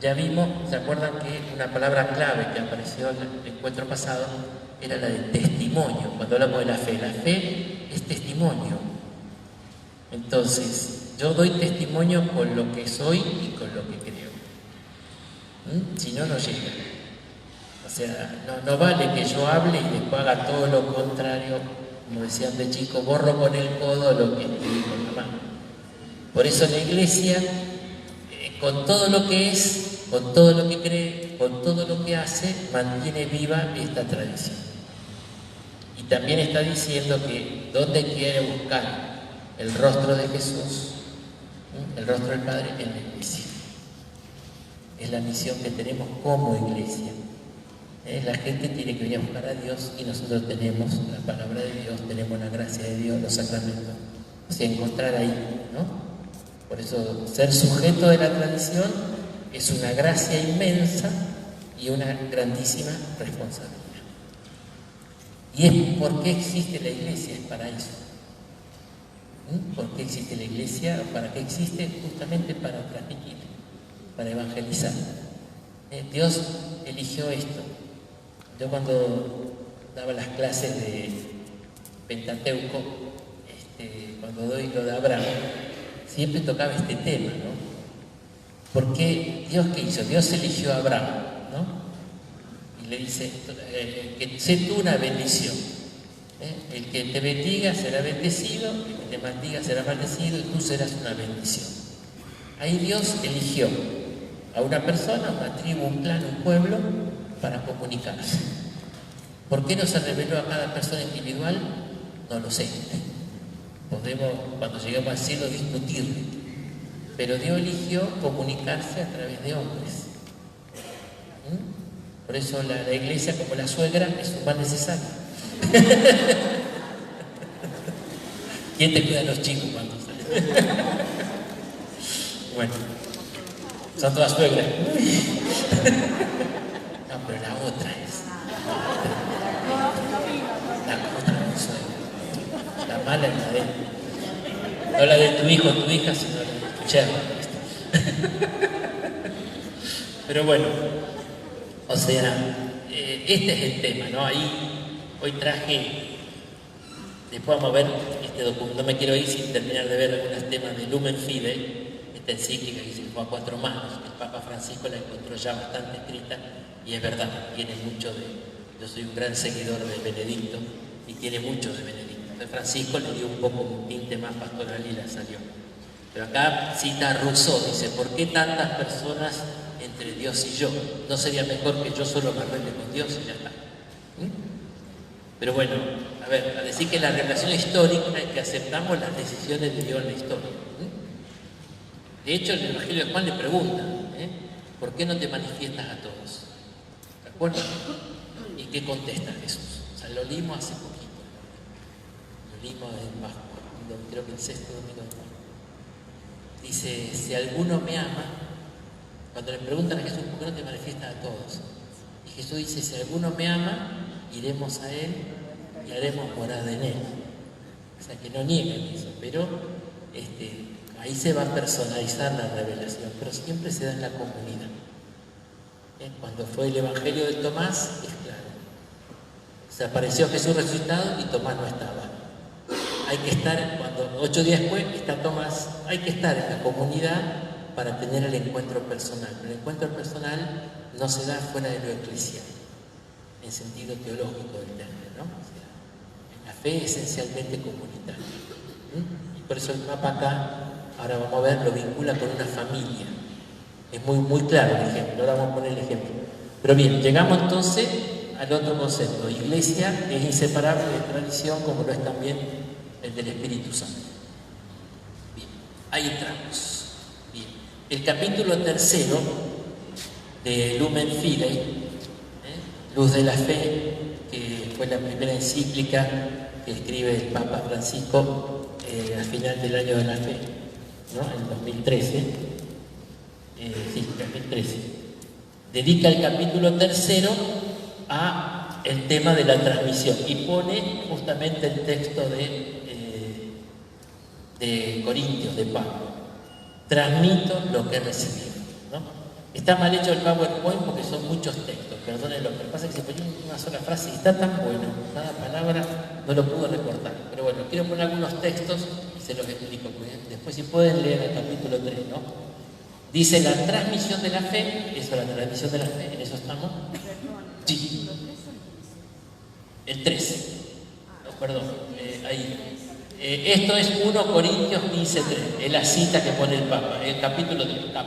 Ya vimos, ¿se acuerdan que una palabra clave que apareció en el encuentro pasado era la de testimonio? Cuando hablamos de la fe es testimonio. Entonces, yo doy testimonio con lo que soy y con lo que creo. Si no, no llega. O sea, no vale que yo hable y después haga todo lo contrario, como decían de chico, borro con el codo lo que escribí con la mano. Por eso la Iglesia, con todo lo que es, con todo lo que cree, con todo lo que hace, mantiene viva esta tradición. Y también está diciendo que donde quiere buscar el rostro de Jesús, el rostro del Padre, en la Iglesia. Es la misión que tenemos como Iglesia. La gente tiene que venir a buscar a Dios y nosotros tenemos la palabra de Dios, tenemos la gracia de Dios, los sacramentos. O sea, encontrar ahí, ¿no? Por eso, ser sujeto de la tradición es una gracia inmensa y una grandísima responsabilidad. Y es por qué existe la Iglesia, es para eso. ¿Por qué existe la Iglesia? ¿Para qué existe? Justamente para transmitir, para evangelizar. Dios eligió esto. Yo cuando daba las clases de Pentateuco, cuando doy lo de Abraham, siempre tocaba este tema, ¿no? Porque Dios, ¿qué hizo? Dios eligió a Abraham, ¿no? Y le dice, que sé tú una bendición. El que te bendiga será bendecido, el que te maldiga será maldecido y tú serás una bendición. Ahí Dios eligió a una persona, una tribu, un clan, un pueblo, para comunicarse. ¿Por qué no se reveló a cada persona individual? No lo sé. Podemos, cuando lleguemos al cielo, discutirlo. Pero Dios eligió comunicarse a través de hombres. Por eso la Iglesia, como la suegra, es un mal necesario. ¿Quién te cuida a los chicos cuando salen? Bueno, son todas suegras. No, pero la otra es. La otra no suegra. La mala es la de él. No la de tu hijo o tu hija, sino la de tu yerno. Pero bueno, o sea, este es el tema, ¿no? Ahí hoy traje, después vamos a ver este documento, no me quiero ir sin terminar de ver algunos temas de Lumen Fidei, esta encíclica que se fue a 4 manos. El Papa Francisco la encontró ya bastante escrita y es verdad, tiene mucho de... Yo soy un gran seguidor de Benedicto y tiene mucho de Benedicto. Entonces Francisco le dio un poco un tinte más pastoral y la salió. Pero acá cita a Rousseau, dice, ¿por qué tantas personas entre Dios y yo? ¿No sería mejor que yo solo me arregle con Dios y ya está? Pero bueno, a ver, a decir que la revelación histórica es que aceptamos las decisiones de Dios en la historia. De hecho, en el Evangelio de Juan le pregunta, ¿por qué no te manifiestas a todos? ¿De acuerdo? ¿Y qué contesta Jesús? O sea, lo leímos hace poquito. Lo leímos en Pascua, creo que el 6º domingo de Pascua. Dice, si alguno me ama, cuando le preguntan a Jesús, ¿por qué no te manifiestas a todos? Y Jesús dice, si alguno me ama, iremos a Él y haremos morada en Él. O sea, que no niegan eso, pero ahí se va a personalizar la revelación, pero siempre se da en la comunidad. Cuando fue el Evangelio de Tomás, es claro. Se apareció Jesús resucitado y Tomás no estaba. Hay que estar, cuando 8 días después está Tomás, hay que estar en la comunidad para tener el encuentro personal. Pero el encuentro personal no se da fuera de lo eclesial, en sentido teológico del término, ¿no? O sea, la fe es esencialmente comunitaria. Y por eso el Papa acá, ahora vamos a ver, lo vincula con una familia. Es muy claro el ejemplo, ahora vamos a poner el ejemplo. Pero bien, llegamos entonces al otro concepto. Iglesia es inseparable de tradición, como lo es también el del Espíritu Santo. Bien, ahí entramos. Bien. El capítulo 3 de Lumen Fidei, Luz de la Fe, que fue la primera encíclica que escribe el Papa Francisco al final del año de la fe, ¿no? En 2013, sí, 2013, dedica el capítulo 3 a el tema de la transmisión y pone justamente el texto de Corintios, de Pablo. Transmito lo que he recibido, ¿no? Está mal hecho el PowerPoint porque son muchos textos, perdonen lo que pasa es que se pone una sola frase y está tan bueno, cada palabra no lo pudo recortar. Pero bueno, quiero poner algunos textos y se los explico. Después si pueden leer el capítulo 3, ¿no? Dice la transmisión de la fe, eso, la transmisión de la fe, en eso estamos. Sí. El 13. No, perdón, ahí. Esto es 1 Corintios 15:3, es la cita que pone el Papa, el capítulo 3, Cap.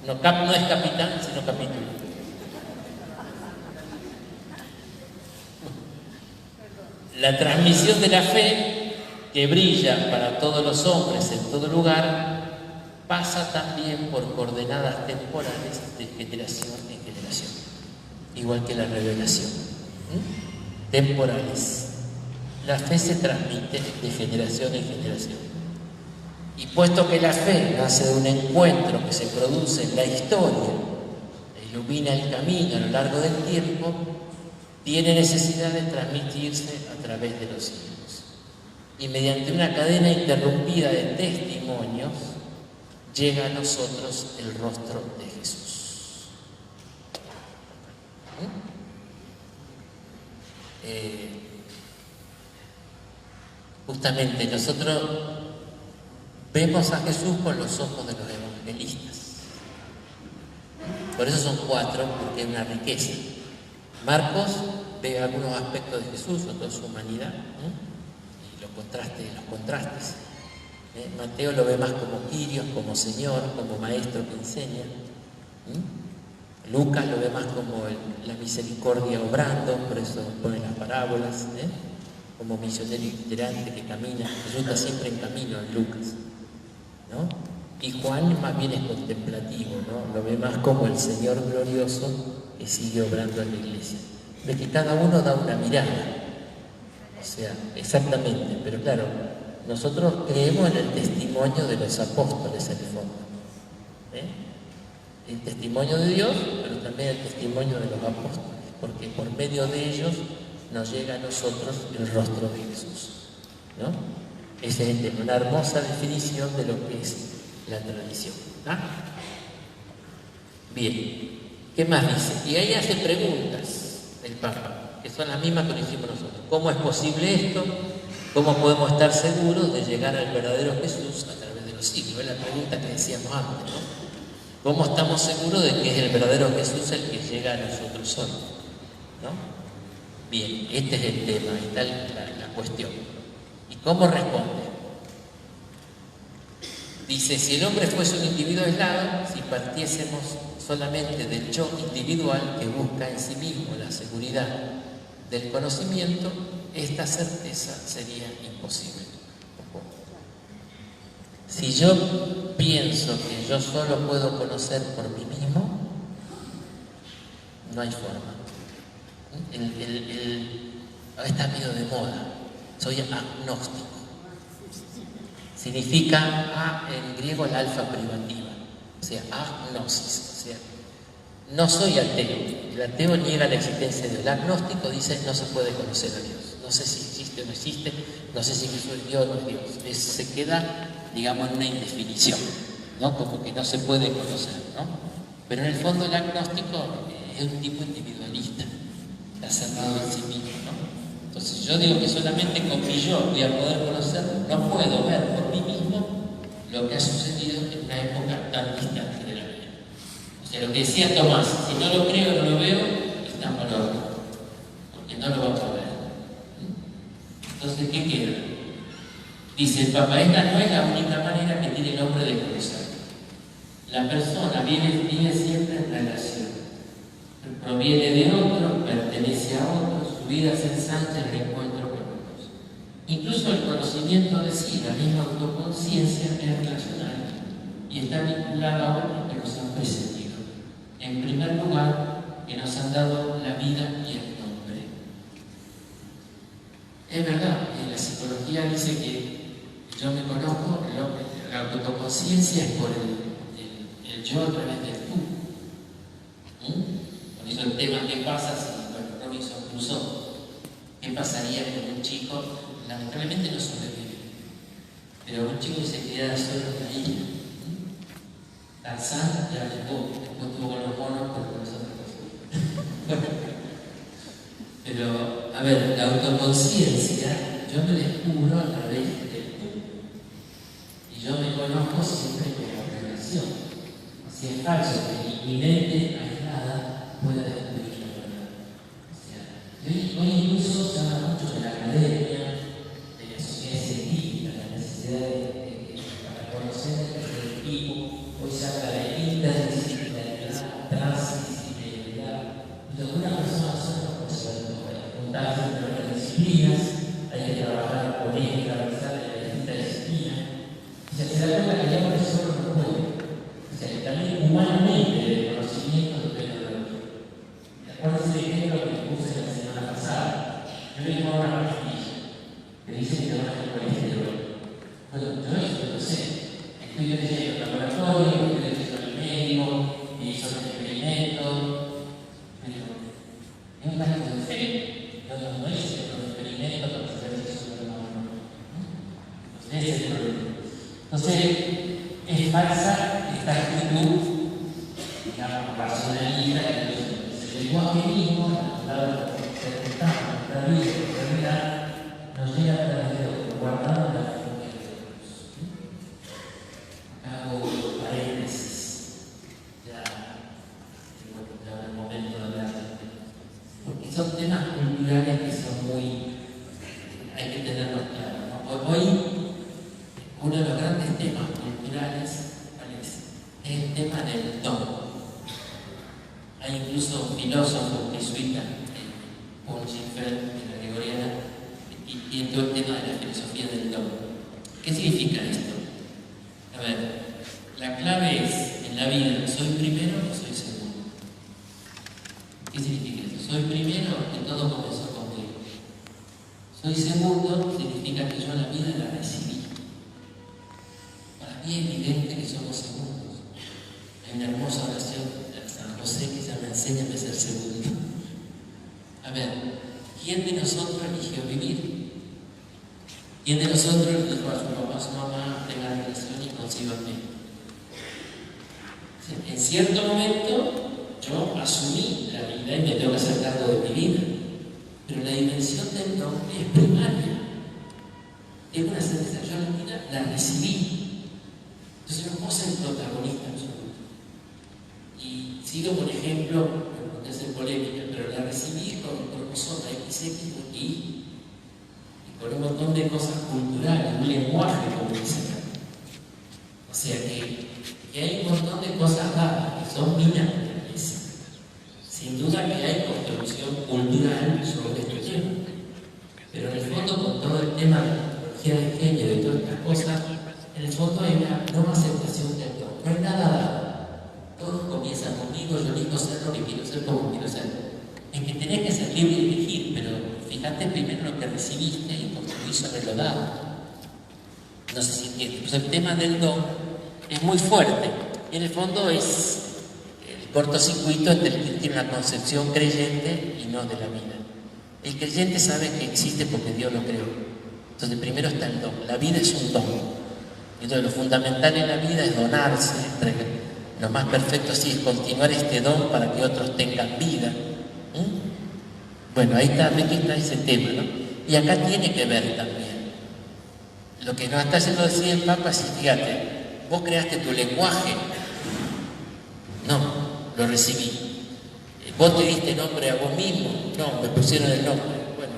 No, Cap no es capitán, sino capítulo. La transmisión de la fe, que brilla para todos los hombres en todo lugar, pasa también por coordenadas temporales de generación en generación, igual que la revelación. Temporales. La fe se transmite de generación en generación. Y puesto que la fe nace de un encuentro que se produce en la historia, e ilumina el camino a lo largo del tiempo, tiene necesidad de transmitirse a través de los siglos. Y mediante una cadena interrumpida de testimonios, llega a nosotros el rostro de Jesús. Justamente nosotros vemos a Jesús con los ojos de los evangelistas. Por eso son 4, porque es una riqueza. Marcos ve algunos aspectos de Jesús, otros su humanidad, y los contrastes. Mateo lo ve más como Kyrios, como Señor, como Maestro que enseña. Lucas lo ve más como la misericordia obrando, por eso pone las parábolas, como misionero itinerante que camina. Jesús está siempre en camino en Lucas, ¿no? Y Juan más bien es contemplativo, ¿no? Lo ve más como el Señor glorioso que sigue obrando en la iglesia. Ve que cada uno da una mirada, o sea, exactamente, pero claro, nosotros creemos en el testimonio de los apóstoles en el fondo, el testimonio de Dios, pero también el testimonio de los apóstoles, porque por medio de ellos nos llega a nosotros el rostro de Jesús, ¿no? Esa es una hermosa definición de lo que es la tradición. Bien, ¿qué más dice? Y ahí hace preguntas el Papa, que son las mismas que lo hicimos nosotros. ¿Cómo es posible esto? ¿Cómo podemos estar seguros de llegar al verdadero Jesús a través de los siglos? Es la pregunta que decíamos antes, ¿no? ¿Cómo estamos seguros de que es el verdadero Jesús el que llega a nosotros hoy? ¿No? Bien, este es el tema, está la cuestión. ¿Y cómo responde? Dice, si el hombre fuese un individuo aislado, si partiésemos solamente del yo individual que busca en sí mismo la seguridad del conocimiento, esta certeza sería imposible. Si yo pienso que yo solo puedo conocer por mí mismo, no hay forma. Está medio de moda, soy agnóstico. Significa en griego el alfa privativa, o sea, agnosis, o sea, no soy ateo. El ateo niega la existencia de Dios. El agnóstico dice no se puede conocer a Dios. No sé si existe o no existe, no sé si Jesús es Dios o no es Dios. Se queda, digamos, en una indefinición, ¿no? Como que no se puede conocer, ¿no? Pero en el fondo el agnóstico es un tipo individualista, está cerrado en sí mismo, ¿no? Entonces yo digo que solamente con mi yo voy a poder conocer, no puedo ver por mí mismo lo que ha sucedido en una época tan distante de la vida. O sea, lo que decía Tomás, si no lo creo, no lo veo, estamos locos, porque no lo vamos a ver. Entonces, ¿qué queda? Dice el Papa, esta no es la única manera que tiene el hombre de conocer. La persona vive siempre en relación. Proviene de otro, pertenece a otro, su vida se ensancha en el encuentro con otros. Incluso el conocimiento de sí, la misma autoconciencia es relacional y está vinculada a otros que nos han precedido. En primer lugar, que nos han dado la vida y el nombre. Es verdad, autoconciencia es por el yo a través del tú. Por eso el tema, ¿qué pasa si Robinson Crusoe? ¿Qué pasaría con un chico? Lamentablemente no sobrevive, pero un chico que se queda solo en la isla. Tarzán ya llegó, después tuvo con los monos, pero con esa otra cosa. Pero, a ver, la autoconciencia, yo me descubro a través del tú. Y yo me conozco siempre como relación. Si es falso que mi mente aislada pueda descubrir la verdad. O sea, hoy incluso se habla mucho de la academia, de la sociedad científica, la necesidad para conocer el tipo. Hoy se habla de interdisciplinaridad, transdisciplinaridad. Entonces, una persona sola no puede saber todo. Hay que juntarse entre otras disciplinas, hay que trabajar con ella, avanzar en la distinta disciplina. O sea, se da cuenta que ya por eso solo no puede. O sea, que también humanamente el conocimiento depende de otro. Acuérdense el ejemplo que puse la semana pasada. Yo le pongo una pastilla que dice que no es el colesterol. Bueno, yo eso lo sé. Estudio de laboratorio, estudio de el médico, hizo el experimento. Pero es un acto de fe. Yo no hice los experimentos para saber si eso es o no. Entonces, ese es el problema. Entonces, es falsa esta actitud, digamos, racionalista, el lenguaje mismo, la palabra circunstancia, la realidad, nos llega a través de lo guardado en la memoria de Dios. Hago paréntesis, ya en el momento de hablar, porque son temas culturales que son muy, hay que tenerlos claros, ¿no? Hoy, uno de los grandes temas culturales, ¿cuál es? Es el tema del don. Hay incluso filósofos jesuitas, Paul Schiffer, de la Gregoriana, y todo el tema de la filosofía del don. ¿Qué significa esto? A ver, la clave es, en la vida, ¿soy primero o soy segundo? ¿Qué significa eso? ¿Soy primero que todo comenzó conmigo? ¿Soy segundo? Significa que yo la vida la recibí. Para mí es evidente que somos segundos. Hay una hermosa oración de San José que se llama Enséñame a ser segundo. A ver, ¿quién de nosotros eligió vivir? ¿Quién de nosotros le dijo a su papá, a su mamá, tengan relación y concíbanme? En cierto momento yo asumí la vida y me tengo que hacer cargo de mi vida, pero la dimensión del don es primaria. Tengo una certeza, yo la vida la recibí. Entonces no puedo ser protagonista absoluto. Y sigo por ejemplo, no voy a hacer polémica, pero la recibí con cromosoma XX y con un montón de cosas culturales, un lenguaje, como dicen. O sea que hay un montón de cosas dadas que son mías. Sin duda que hay construcción cultural sobre este tema. Pero en el fondo, con todo el tema de la tecnología de género y todas estas cosas, en el fondo hay una no aceptación del todo. No hay nada dado. Todo comienza conmigo, yo elijo ser lo que quiero ser, como quiero ser. Es que tenés que ser libre de elegir, pero fíjate primero lo que recibiste y construís sobre lo dado. No sé si entiendes. Pues el tema del don es muy fuerte. Y en el fondo es el cortocircuito entre el que tiene una concepción creyente y no de la vida. El creyente sabe que existe porque Dios lo creó. Entonces primero está el don. La vida es un don. Entonces lo fundamental en la vida es donarse, lo más perfecto sí es continuar este don para que otros tengan vida. Bueno, ahí está, aquí está ese tema, ¿no? Y acá tiene que ver también. Lo que nos está haciendo decir el Papa es, fíjate, vos creaste tu lenguaje. No, lo recibí. Vos te diste nombre a vos mismo. No, me pusieron el nombre. Bueno,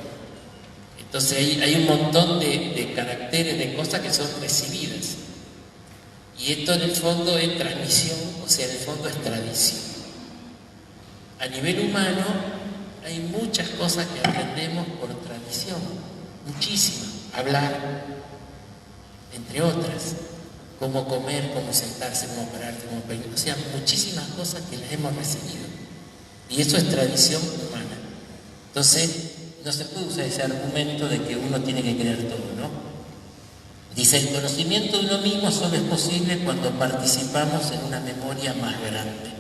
entonces hay un montón de caracteres, de cosas que son recibidas. Y esto en el fondo es transmisión, o sea, en el fondo es tradición. A nivel humano hay muchas cosas que aprendemos por tradición, muchísimas. Hablar, entre otras. Cómo comer, cómo sentarse, cómo pararse, cómo pedir. O sea, muchísimas cosas que las hemos recibido. Y eso es tradición humana. Entonces, no se puede usar ese argumento de que uno tiene que creer todo, ¿no? Dice, el conocimiento de uno mismo solo es posible cuando participamos en una memoria más grande.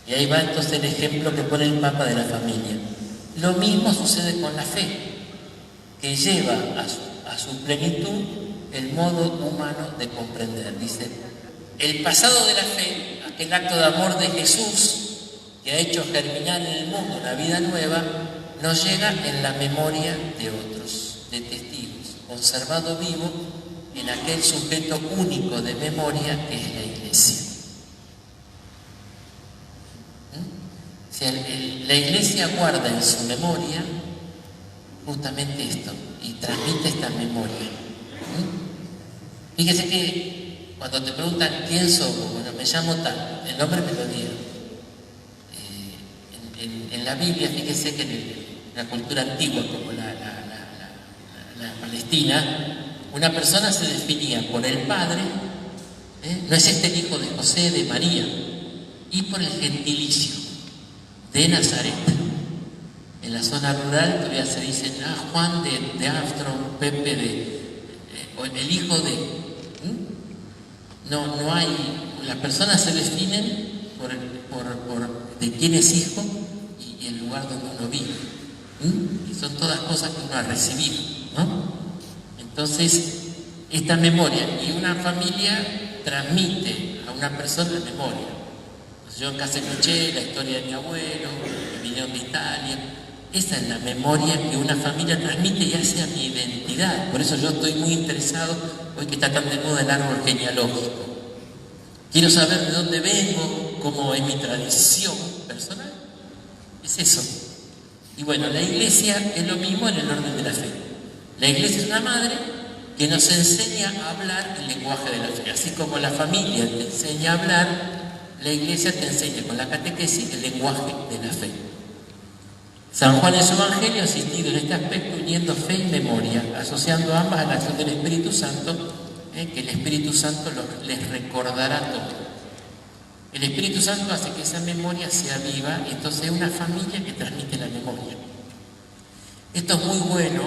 Y ahí va entonces el ejemplo que pone el Papa de la familia. Lo mismo sucede con la fe, que lleva a su plenitud el modo humano de comprender. Dice, el pasado de la fe, aquel acto de amor de Jesús que ha hecho germinar en el mundo una vida nueva, nos llega en la memoria de otros, de testigos, conservado vivo en aquel sujeto único de memoria que es la Iglesia. O sea, la Iglesia guarda en su memoria justamente esto y transmite esta memoria. Fíjese que cuando te preguntan quién somos, bueno, me llamo tal, el nombre me lo dieron. En la Biblia, fíjese que en la cultura antigua, como la Palestina, una persona se definía por el padre, no es este el hijo de José, de María, y por el gentilicio de Nazaret. En la zona rural todavía se dicen, Juan de Armstrong, Pepe o el hijo de... No hay... Las personas se definen por de quién es hijo y el lugar donde uno vive. Y son todas cosas que uno ha recibido, ¿no? Entonces, esta memoria, y una familia transmite a una persona la memoria. Yo en casa escuché la historia de mi abuelo, que vinieron de Italia. Esa es la memoria que una familia transmite y hace a mi identidad. Por eso yo estoy muy interesado, hoy que está tan de moda el árbol genealógico. Quiero saber de dónde vengo, cómo es mi tradición personal. Es eso. Y bueno, la Iglesia es lo mismo en el orden de la fe. La Iglesia es una madre que nos enseña a hablar el lenguaje de la fe. Así como la familia te enseña a hablar, la Iglesia te enseña con la catequesis el lenguaje de la fe. San Juan en su Evangelio ha insistido en este aspecto, uniendo fe y memoria, asociando ambas a la acción del Espíritu Santo, que el Espíritu Santo les recordará todo. El Espíritu Santo hace que esa memoria sea viva, y entonces es una familia que transmite la memoria. Esto es muy bueno.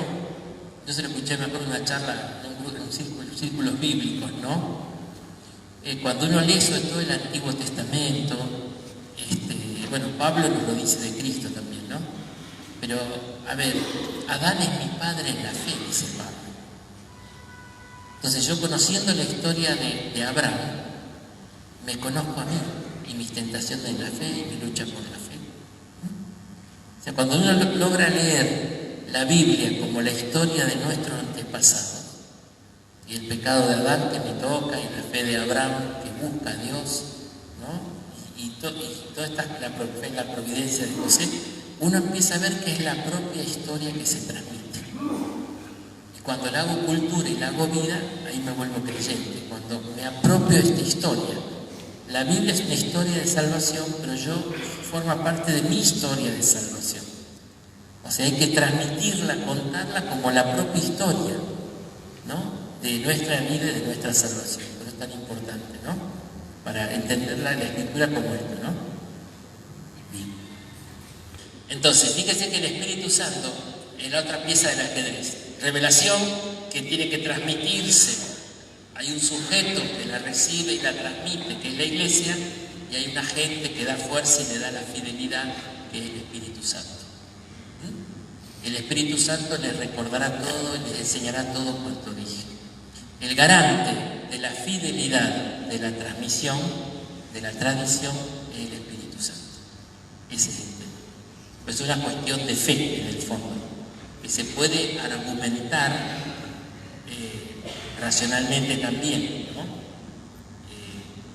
Yo se lo escuché, me acuerdo, en una charla en círculos bíblicos, ¿no? Cuando uno lee sobre todo el Antiguo Testamento, bueno, Pablo nos lo dice de Cristo también, ¿no? Pero, a ver, Adán es mi padre en la fe, dice Pablo. Entonces yo, conociendo la historia de Abraham, me conozco a mí y mis tentaciones en la fe y mi lucha por la fe. O sea, cuando uno logra leer la Biblia como la historia de nuestros antepasados, y el pecado de Adán que me toca, y la fe de Abraham que busca a Dios, ¿no? Y toda esta la providencia de José, uno empieza a ver que es la propia historia que se transmite. Y cuando le hago cultura y le hago vida, ahí me vuelvo creyente. Cuando me apropio de esta historia, la Biblia es una historia de salvación, pero forma parte de mi historia de salvación. O sea, hay que transmitirla, contarla como la propia historia, ¿no? De nuestra vida y de nuestra salvación. Por eso es tan importante, ¿no? Para entender la Escritura como esto, ¿no? Bien. Entonces, fíjese que el Espíritu Santo es la otra pieza del ajedrez. Revelación que tiene que transmitirse. Hay un sujeto que la recibe y la transmite, que es la Iglesia, y hay una gente que da fuerza y le da la fidelidad, que es el Espíritu Santo. El Espíritu Santo les recordará todo y les enseñará todo cuanto dije. El garante de la fidelidad, de la transmisión, de la tradición, es el Espíritu Santo. Ese es el tema. Pues es una cuestión de fe, en el fondo, que se puede argumentar racionalmente también, ¿no?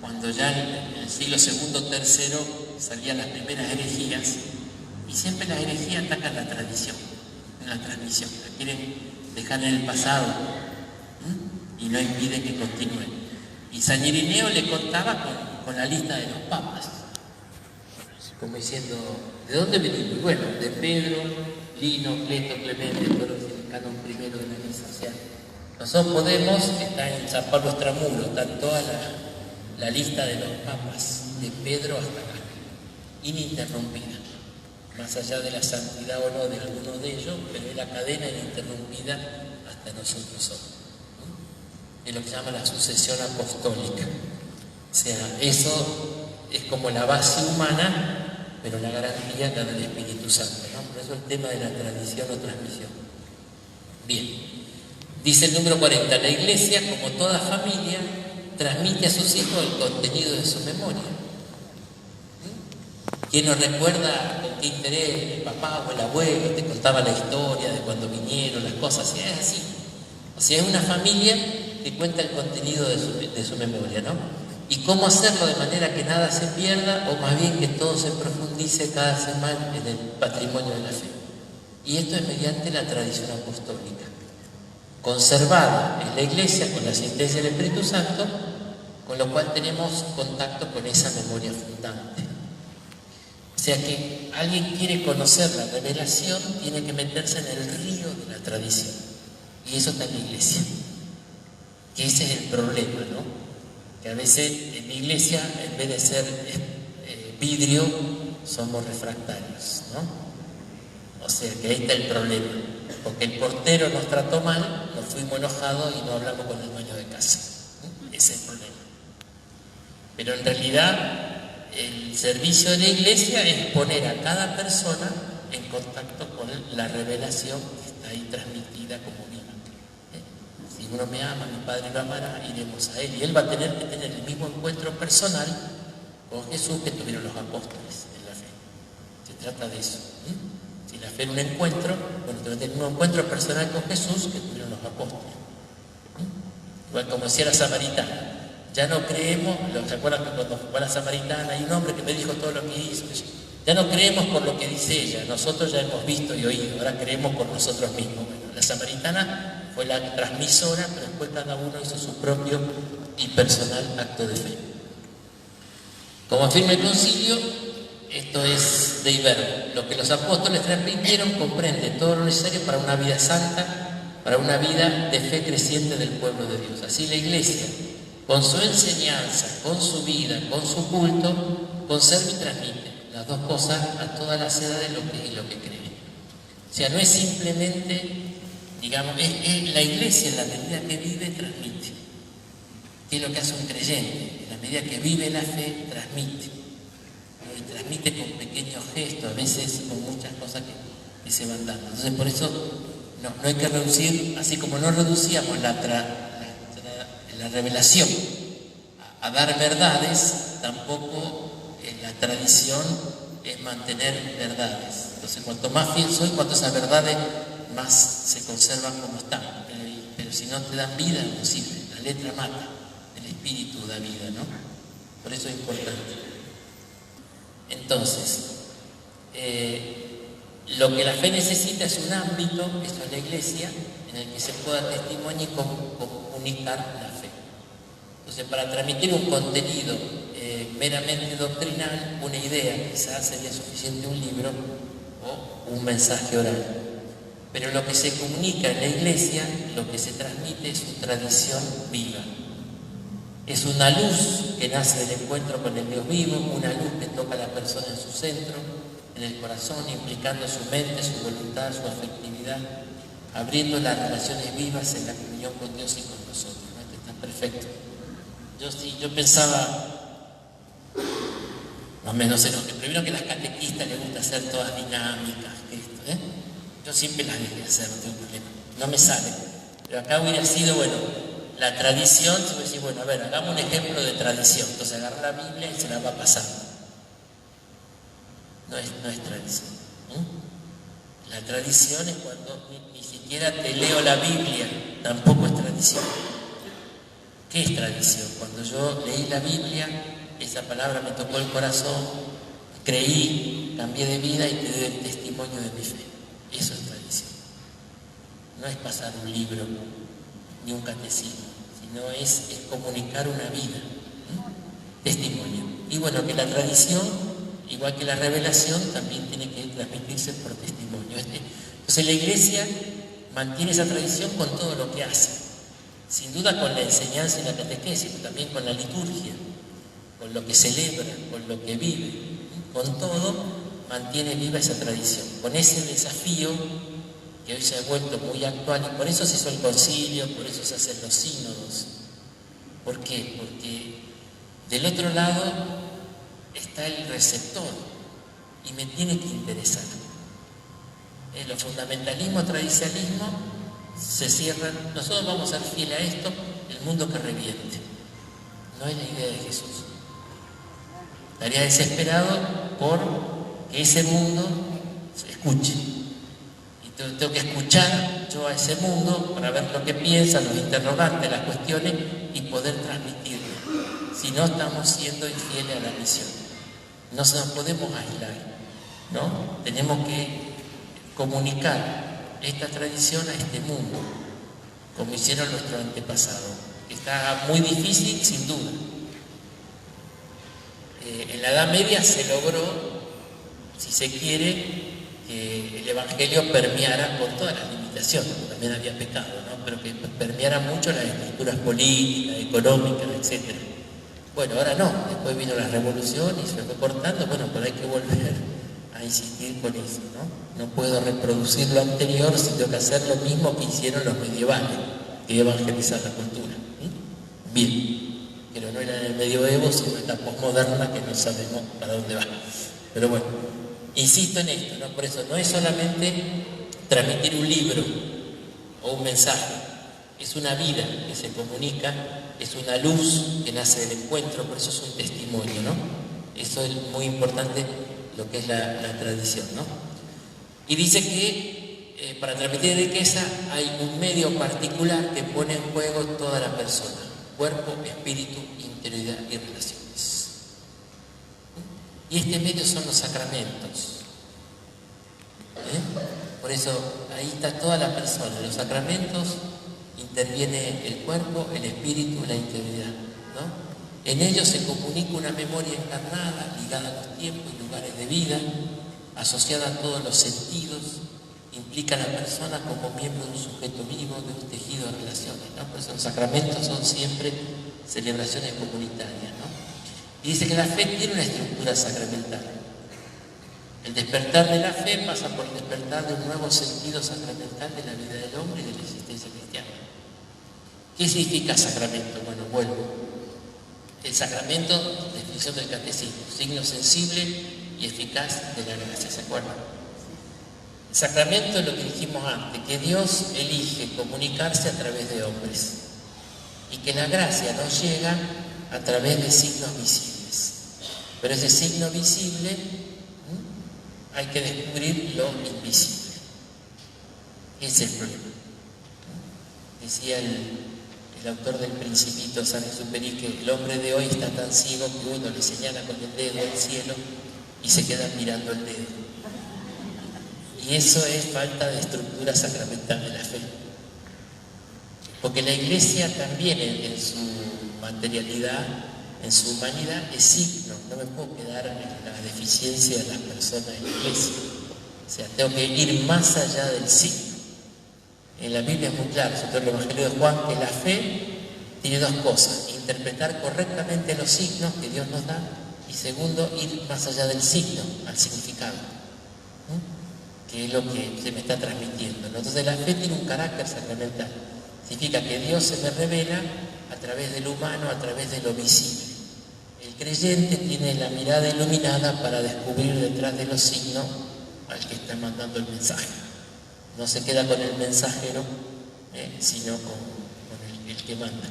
Cuando ya en el siglo II, III salían las primeras herejías, y siempre las herejías atacan la tradición, la transmisión, la quieren dejar en el pasado, y no impiden que continúen. Y San Irineo le contaba con la lista de los papas, como diciendo, ¿de dónde venimos? Bueno, de Pedro, Lino, Cleto, Clemente, todos los del canon primero de la misa. O sea, nosotros podemos, está en San Pablo Extramuros, está toda la lista de los papas, de Pedro hasta acá, ininterrumpida, más allá de la santidad o no de algunos de ellos, pero es la cadena ininterrumpida hasta de nosotros hoy. Es lo que se llama la sucesión apostólica. O sea, eso es como la base humana, pero la garantía la del Espíritu Santo, ¿no? Por eso el tema de la tradición o transmisión. Bien, dice el número 40, la Iglesia, como toda familia, transmite a sus hijos el contenido de su memoria. ¿Quién nos recuerda con qué interés el papá o el abuelo te contaba la historia de cuando vinieron las cosas? Si es así. O sea, es una familia que cuenta el contenido de su memoria, ¿no? Y cómo hacerlo de manera que nada se pierda, o más bien que todo se profundice cada semana en el patrimonio de la fe. Y esto es mediante la tradición apostólica, conservada en la Iglesia con la asistencia del Espíritu Santo, con lo cual tenemos contacto con esa memoria fundante. O sea que alguien quiere conocer la revelación, tiene que meterse en el río de la tradición. Y eso está en la Iglesia. Que ese es el problema, ¿no? Que a veces en la Iglesia, en vez de ser vidrio, somos refractarios, ¿no? O sea que ahí está el problema. Porque el portero nos trató mal, nos fuimos enojados y no hablamos con el dueño de casa. Ese es el problema. Pero en realidad, el servicio de la Iglesia es poner a cada persona en contacto con la revelación que está ahí transmitida como viva. Si uno me ama, mi Padre lo amará, iremos a Él. Y Él va a tener que tener el mismo encuentro personal con Jesús que tuvieron los apóstoles en la fe. Se trata de eso. Si la fe es un encuentro, bueno, tenemos que tener un encuentro personal con Jesús que tuvieron los apóstoles. Igual como decía la samaritana. Ya no creemos, ¿se acuerdan que cuando fue a la samaritana hay un hombre que me dijo todo lo que hizo? Ya no creemos por lo que dice ella, nosotros ya hemos visto y oído, ahora creemos por nosotros mismos. Bueno, la samaritana fue la transmisora, pero después cada uno hizo su propio y personal acto de fe. Como afirma el concilio, esto es Dei Verbum. Lo que los apóstoles transmitieron comprende todo lo necesario para una vida santa, para una vida de fe creciente del pueblo de Dios. Así la Iglesia, con su enseñanza, con su vida, con su culto, conserva y transmite las dos cosas a todas las edades lo que cree. O sea, no es simplemente, digamos, es la Iglesia en la medida que vive, transmite. ¿Qué es lo que hace un creyente? En la medida que vive la fe, transmite. Y transmite con pequeños gestos, a veces con muchas cosas que se van dando. Entonces, por eso no hay que reducir, así como no reducíamos la revelación a dar verdades, tampoco la tradición es mantener verdades. Entonces, cuanto más fiel soy, cuanto esas verdades más se conservan como están. Pero si no te dan vida, no sirve. La letra mata, el espíritu da vida, ¿no? Por eso es importante. Entonces, lo que la fe necesita es un ámbito, esto es la Iglesia, en el que se pueda testimoniar y comunicar la fe. Entonces, para transmitir un contenido meramente doctrinal, una idea, quizás sería suficiente un libro o un mensaje oral. Pero lo que se comunica en la Iglesia, lo que se transmite es su tradición viva. Es una luz que nace del encuentro con el Dios vivo, una luz que toca a la persona en su centro, en el corazón, implicando su mente, su voluntad, su afectividad, abriendo las relaciones vivas en la comunión con Dios y con nosotros. ¿No? Esto está perfecto. Yo pensaba, más o menos, primero que las catequistas les gusta hacer todas dinámicas, esto, yo siempre las dejé hacer, no tengo problema, no me sale. Pero acá hubiera sido, bueno, la tradición, se puede decir, bueno, a ver, hagamos un ejemplo de tradición. Entonces agarra la Biblia y se la va pasando. No es tradición. La tradición es cuando ni siquiera te leo la Biblia, tampoco es tradición. ¿Qué es tradición? Cuando yo leí la Biblia, esa palabra me tocó el corazón, creí, cambié de vida y te doy el testimonio de mi fe. Eso es tradición. No es pasar un libro ni un catecismo, sino es comunicar una vida, testimonio. Y bueno, que la tradición, igual que la revelación, también tiene que transmitirse por testimonio. Entonces la Iglesia mantiene esa tradición con todo lo que hace, sin duda con la enseñanza y la catequesis, pero también con la liturgia, con lo que celebra, con lo que vive, con todo mantiene viva esa tradición, con ese desafío que hoy se ha vuelto muy actual, y por eso se hizo el concilio, por eso se hacen los sínodos. ¿Por qué? Porque del otro lado está el receptor y me tiene que interesar. En los fundamentalismo, tradicionalismo se cierran. Nosotros vamos a ser fieles a esto, el mundo que reviente. No es la idea de Jesús. Estaría desesperado por que ese mundo se escuche. Y tengo que escuchar yo a ese mundo para ver lo que piensa, los interrogantes, las cuestiones y poder transmitirlo. Si no, estamos siendo infieles a la misión. No nos podemos aislar, ¿no? Tenemos que comunicar esta tradición a este mundo, como hicieron nuestros antepasados. Está muy difícil, sin duda. En la Edad Media se logró, si se quiere, que el Evangelio permeara con todas las limitaciones, también había pecado, ¿no? Pero que permeara mucho las estructuras políticas, económicas, etc. Bueno, ahora no, después vino la revolución y se fue cortando, bueno, pero hay que volver a insistir con eso, ¿no? No puedo reproducir lo anterior si tengo que hacer lo mismo que hicieron los medievales, que evangelizar la cultura. Bien, pero no era en el medioevo, sino en la posmoderna que no sabemos para dónde va. Pero bueno, insisto en esto, ¿no? Por eso no es solamente transmitir un libro o un mensaje, es una vida que se comunica, es una luz que nace del encuentro, por eso es un testimonio, ¿no? Eso es muy importante, lo que es la tradición, ¿no? Y dice que para transmitir riqueza hay un medio particular que pone en juego toda la persona: cuerpo, espíritu, interioridad y relaciones. Y este medio son los sacramentos. Por eso ahí está toda la persona. Los sacramentos interviene el cuerpo, el espíritu, la interioridad, ¿no? En ellos se comunica una memoria encarnada, ligada a los tiempos y lugares de vida, asociada a todos los sentidos, implica a la persona como miembro de un sujeto vivo, de un tejido de relaciones, ¿no? Por eso los sacramentos son siempre celebraciones comunitarias, ¿no? Y dice que la fe tiene una estructura sacramental. El despertar de la fe pasa por el despertar de un nuevo sentido sacramental de la vida del hombre y de la existencia cristiana. ¿Qué significa sacramento? Bueno, vuelvo. El sacramento, definición del catecismo, signo sensible y eficaz de la gracia, ¿se acuerdan? El sacramento es lo que dijimos antes, que Dios elige comunicarse a través de hombres y que la gracia nos llega a través de signos visibles. Pero ese signo visible hay que descubrir lo invisible. Ese es el problema. Decía el autor del Principito, Saint-Exupéry, que el hombre de hoy está tan ciego que uno le señala con el dedo al cielo y se queda mirando el dedo. Y eso es falta de estructura sacramental de la fe. Porque la Iglesia también en su materialidad, en su humanidad, es signo. No me puedo quedar en la deficiencia de las personas en la Iglesia. O sea, tengo que ir más allá del signo. En la Biblia es muy claro, sobre todo en el Evangelio de Juan, que la fe tiene dos cosas: interpretar correctamente los signos que Dios nos da, y segundo, ir más allá del signo, al significado, que es lo que se me está transmitiendo, ¿no? Entonces la fe tiene un carácter sacramental. Significa que Dios se me revela a través de lo humano, a través de lo visible. El creyente tiene la mirada iluminada para descubrir detrás de los signos al que está mandando el mensaje. No se queda con el mensajero, sino con el que manda.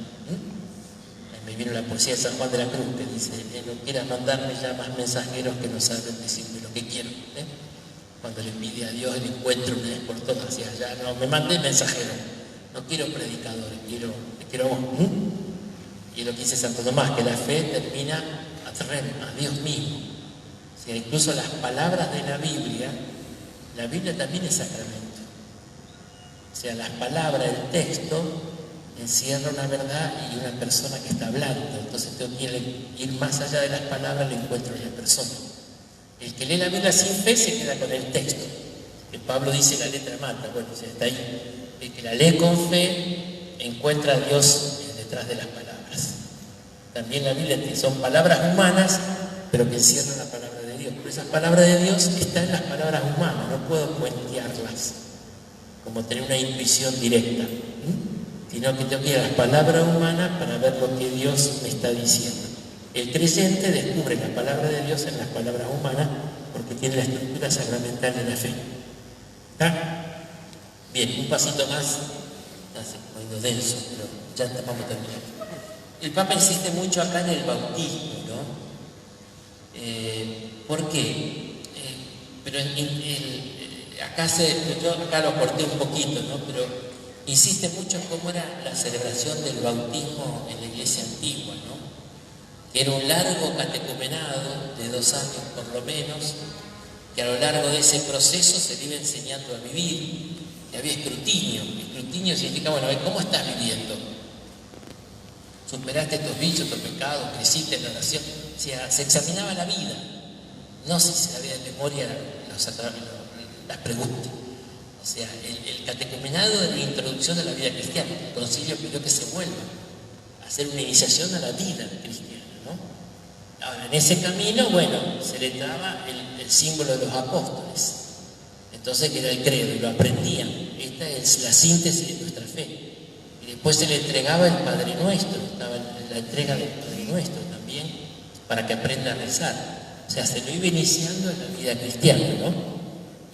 Me vino la poesía de San Juan de la Cruz, que dice: no quieras mandarme ya más mensajeros que no saben decirme lo que quiero. Cuando le pide a Dios el encuentro una vez por todas, hacia allá, no, me mandé mensajero, no quiero predicadores, quiero vos. Y es lo que dice Santo Tomás, que la fe termina a Dios mismo. O sea, incluso las palabras de la Biblia también es sacramento. O sea, las palabras, el texto, encierra una verdad y una persona que está hablando. Entonces tengo que ir más allá de las palabras al encuentro de la persona. El que lee la Biblia sin fe se queda con el texto. Que Pablo dice: la letra mata. Bueno, o sea, está ahí. El que la lee con fe encuentra a Dios detrás de las palabras. También la Biblia son palabras humanas, pero que encierran la palabra de Dios. Pero esas palabras de Dios están en las palabras humanas, no puedo puentearlas. como tener una intuición directa, sino que tengo que ir a las palabras humanas para ver lo que Dios me está diciendo. El creyente descubre la palabra de Dios en las palabras humanas porque tiene la estructura sacramental de la fe. ¿Está? Bien, un pasito más, hace como denso, pero ya vamos a terminar. El Papa insiste mucho acá en el bautismo, ¿no? ¿Por qué? Pero yo acá lo corté un poquito, ¿no? Pero insiste mucho en cómo era la celebración del bautismo en la iglesia antigua, ¿no? Que era un largo catecumenado de 2 años por lo menos, que a lo largo de ese proceso se le iba enseñando a vivir, que había escrutinio. Escrutinio significa, bueno, a ver, ¿cómo estás viviendo? ¿Superaste estos vicios, estos pecados? ¿Creciste en la oración? O sea, se examinaba la vida, no si se sabía de memoria las preguntas. O sea, el catecumenado de la introducción a la vida cristiana. El concilio pidió que se vuelva a hacer una iniciación a la vida cristiana, ¿no? Ahora, en ese camino, bueno, se le daba el símbolo de los apóstoles. Entonces, que era el credo, y lo aprendían. Esta es la síntesis de nuestra fe. Y después se le entregaba el Padre Nuestro, estaba la entrega del Padre Nuestro también, para que aprenda a rezar. O sea, se lo iba iniciando en la vida cristiana, ¿no?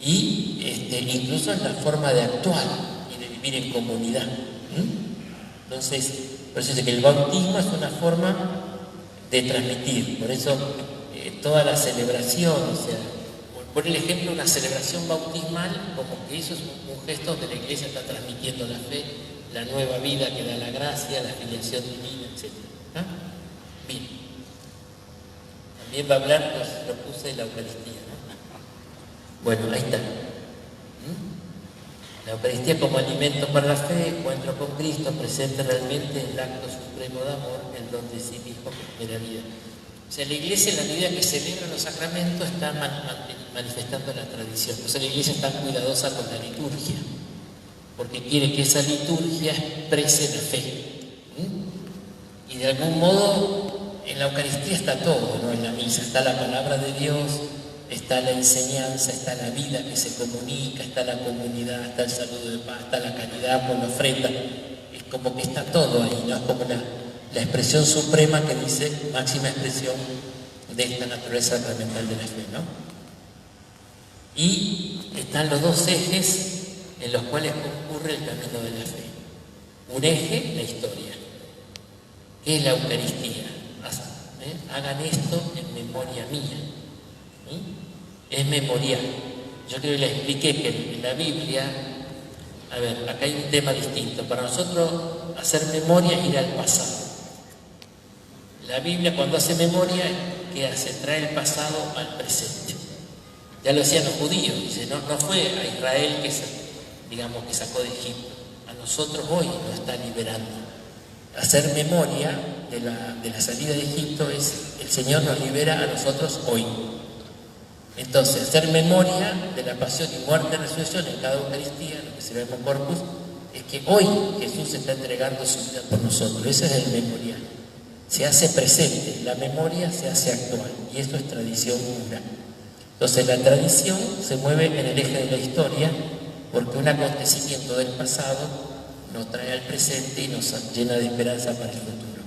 Y incluso en la forma de actuar y de vivir en comunidad. Entonces, por eso dice que el bautismo es una forma de transmitir. Por eso toda la celebración, o sea, por el ejemplo, una celebración bautismal, como que eso es un gesto donde la Iglesia está transmitiendo la fe, la nueva vida que da la gracia, la filiación divina, etc. ¿Ah? Bien. También va a hablar, pues, lo puse de la Eucaristía, ¿no? Bueno, ahí está. La Eucaristía como alimento para la fe, encuentro con Cristo, presente realmente el acto supremo de amor, el don de sí mismo que es la vida. O sea, la Iglesia en la medida que celebra los sacramentos está manifestando la tradición. O sea, la Iglesia está cuidadosa con la liturgia, porque quiere que esa liturgia exprese la fe. Y de algún modo, en la Eucaristía está todo, ¿no? En la misa está la palabra de Dios, está la enseñanza, está la vida que se comunica, está la comunidad, está el saludo de paz, está la caridad con la ofrenda. Es como que está todo ahí, ¿no? Es como la expresión suprema que dice, máxima expresión de esta naturaleza sacramental de la fe, ¿no? Y están los dos ejes en los cuales concurre el camino de la fe. Un eje, la historia. ¿Qué es la Eucaristía? Hagan esto en memoria mía. Es memorial. Yo creo que le expliqué que en la Biblia, a ver, acá hay un tema distinto. Para nosotros hacer memoria es ir al pasado. La Biblia cuando hace memoria, ¿qué hace? Trae el pasado al presente. Ya lo decían los judíos, dice, no fue a Israel que sacó de Egipto. A nosotros hoy nos está liberando. Hacer memoria de la salida de Egipto es, el Señor nos libera a nosotros hoy. Entonces, hacer memoria de la pasión y muerte y resurrección en cada Eucaristía, lo que celebramos Corpus, es que hoy Jesús está entregando su vida por nosotros. Ese es el memorial. Se hace presente, la memoria se hace actual, y eso es tradición pura. Entonces, la tradición se mueve en el eje de la historia, porque un acontecimiento del pasado nos trae al presente y nos llena de esperanza para el futuro.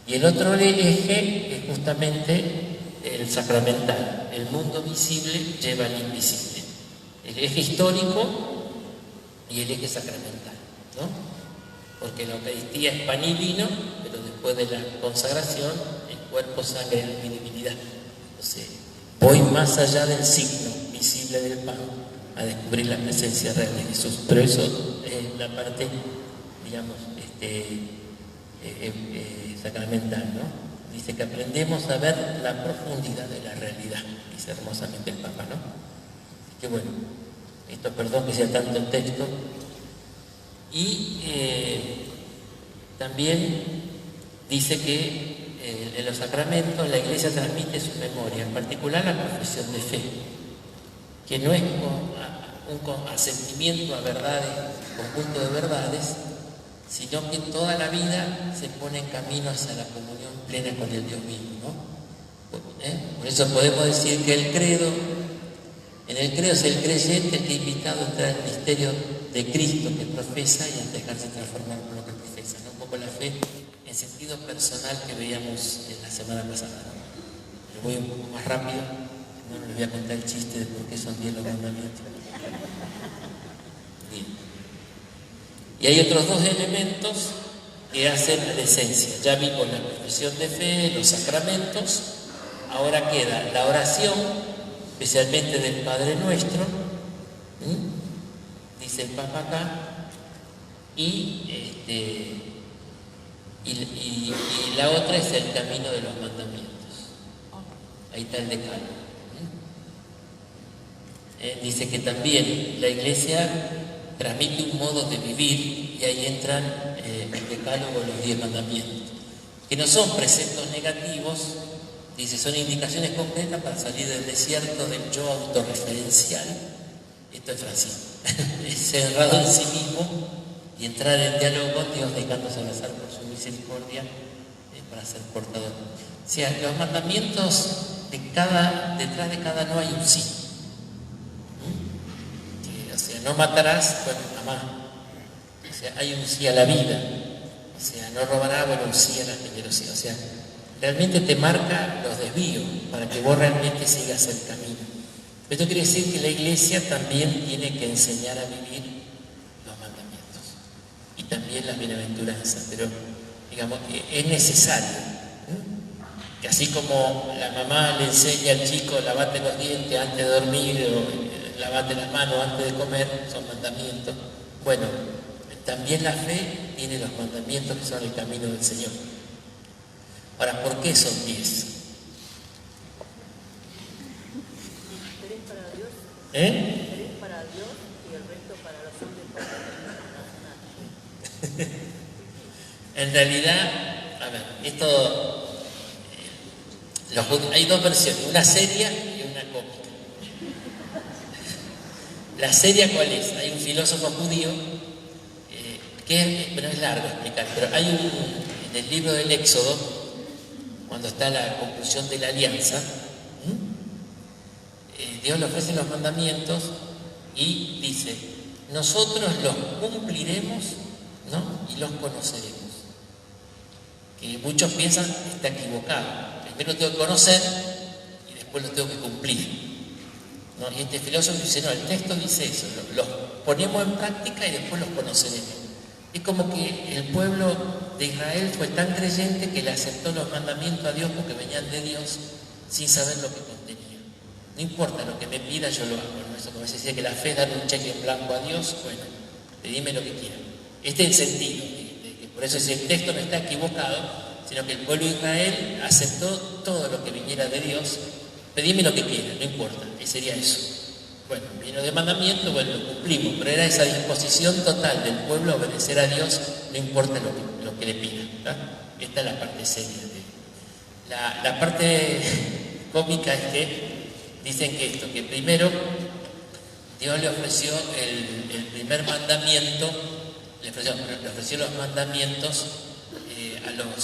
Y el otro eje es justamente el sacramental. El mundo visible lleva al invisible. El eje histórico y el eje sacramental, ¿no? Porque la Eucaristía es pan y vino, pero después de la consagración, el cuerpo, sangre, alma y divinidad. Entonces, voy más allá del signo visible del pan a descubrir la presencia real de Jesús. Pero eso es la parte, digamos, sacramental, ¿no? Dice que aprendemos a ver la profundidad de la realidad, dice hermosamente el Papa, ¿no? Así que bueno, esto, perdón que sea tanto el texto. Y también dice que en los sacramentos la Iglesia transmite su memoria, en particular la confesión de fe, que no es un asentimiento a verdades, conjunto de verdades, sino que toda la vida se pone en camino hacia la comunión plena con el Dios mismo, ¿no? Por eso podemos decir que el credo En el credo es el creyente el que es invitado a entrar en el misterio de Cristo que profesa y a dejarse transformar por lo que profesa, ¿no? Un poco la fe en sentido personal que veíamos en la semana pasada, ¿no? Pero voy un poco más rápido, no les voy a contar el chiste de por qué son 10 los mandamientos. Bien. Y hay otros dos elementos que hacen la esencia. Ya vimos la profesión de fe, los sacramentos, ahora queda la oración, especialmente del Padre Nuestro, dice el Papa acá, y la otra es el camino de los mandamientos. Ahí está el decálogo. Dice que también la Iglesia transmite un modo de vivir y ahí entran el decálogo, los 10 mandamientos, que no son preceptos negativos, dice, son indicaciones concretas para salir del desierto del yo autorreferencial. Esto es Francisco, es cerrado en sí mismo y entrar en diálogo con Dios, dejándose abrazar por su misericordia para ser portador. O sea, los mandamientos, detrás de cada no hay un sí. O sea, no matarás, bueno, amá. O sea, hay un sí a la vida. O sea, no robarás, bueno, un sí a la generosidad. O sea, realmente te marca los desvíos para que vos realmente sigas el camino. Esto quiere decir que la Iglesia también tiene que enseñar a vivir los mandamientos y también las bienaventuranzas, pero digamos que es necesario, que así como la mamá le enseña al chico lavate los dientes antes de dormir o lavate las manos antes de comer, son mandamientos. Bueno, también la fe tiene los mandamientos que son el camino del Señor. Ahora, ¿por qué son 10? Tres para Dios y el resto para los hombres. En realidad, a ver, hay dos versiones, una seria y una cómica. La seria, ¿cuál es? Hay un filósofo judío bueno, es largo explicar, pero en el libro del Éxodo, cuando está la conclusión de la alianza, Dios le ofrece los mandamientos y dice, nosotros los cumpliremos, ¿no? Y los conoceremos. Que muchos piensan que está equivocado. Primero tengo que conocer y después los tengo que cumplir, ¿no? Y este filósofo dice, no, el texto dice eso, los ponemos en práctica y después los conoceremos. Es como que el pueblo de Israel fue tan creyente que le aceptó los mandamientos a Dios porque venían de Dios sin saber lo que contenía. No importa lo que me pida, yo lo hago. ¿No? Eso como se decía que la fe es darle un cheque en blanco a Dios, bueno, pedime lo que quieras. Este es el sentido, de que por eso ese texto no está equivocado, sino que el pueblo de Israel aceptó todo lo que viniera de Dios, pedime lo que quieras, no importa, y sería eso. Bueno, vino de mandamiento, bueno, lo cumplimos, pero era esa disposición total del pueblo a obedecer a Dios, no importa lo que le pida. ¿Verdad? Esta es la parte seria. La parte cómica es que dicen que primero Dios le ofreció el primer mandamiento, le ofreció los mandamientos a los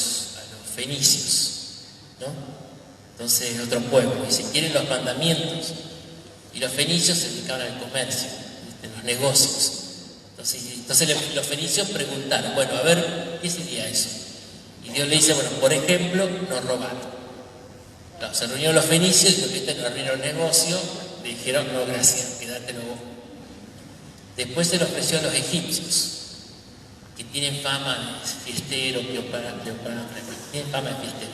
fenicios, ¿no? Entonces otro pueblo, y si quieren los mandamientos, y los fenicios se dedicaban al comercio, en los negocios. Entonces los fenicios preguntaron, bueno, a ver, ¿qué sería eso? Y Dios le dice, bueno, por ejemplo, no robar. Claro, se reunieron los fenicios y los que no abrieron negocio, le dijeron, no, gracias, quédatelo vos. Después se lo ofreció a los egipcios, que tienen fama de fiesteros, tienen fama de fiesteros.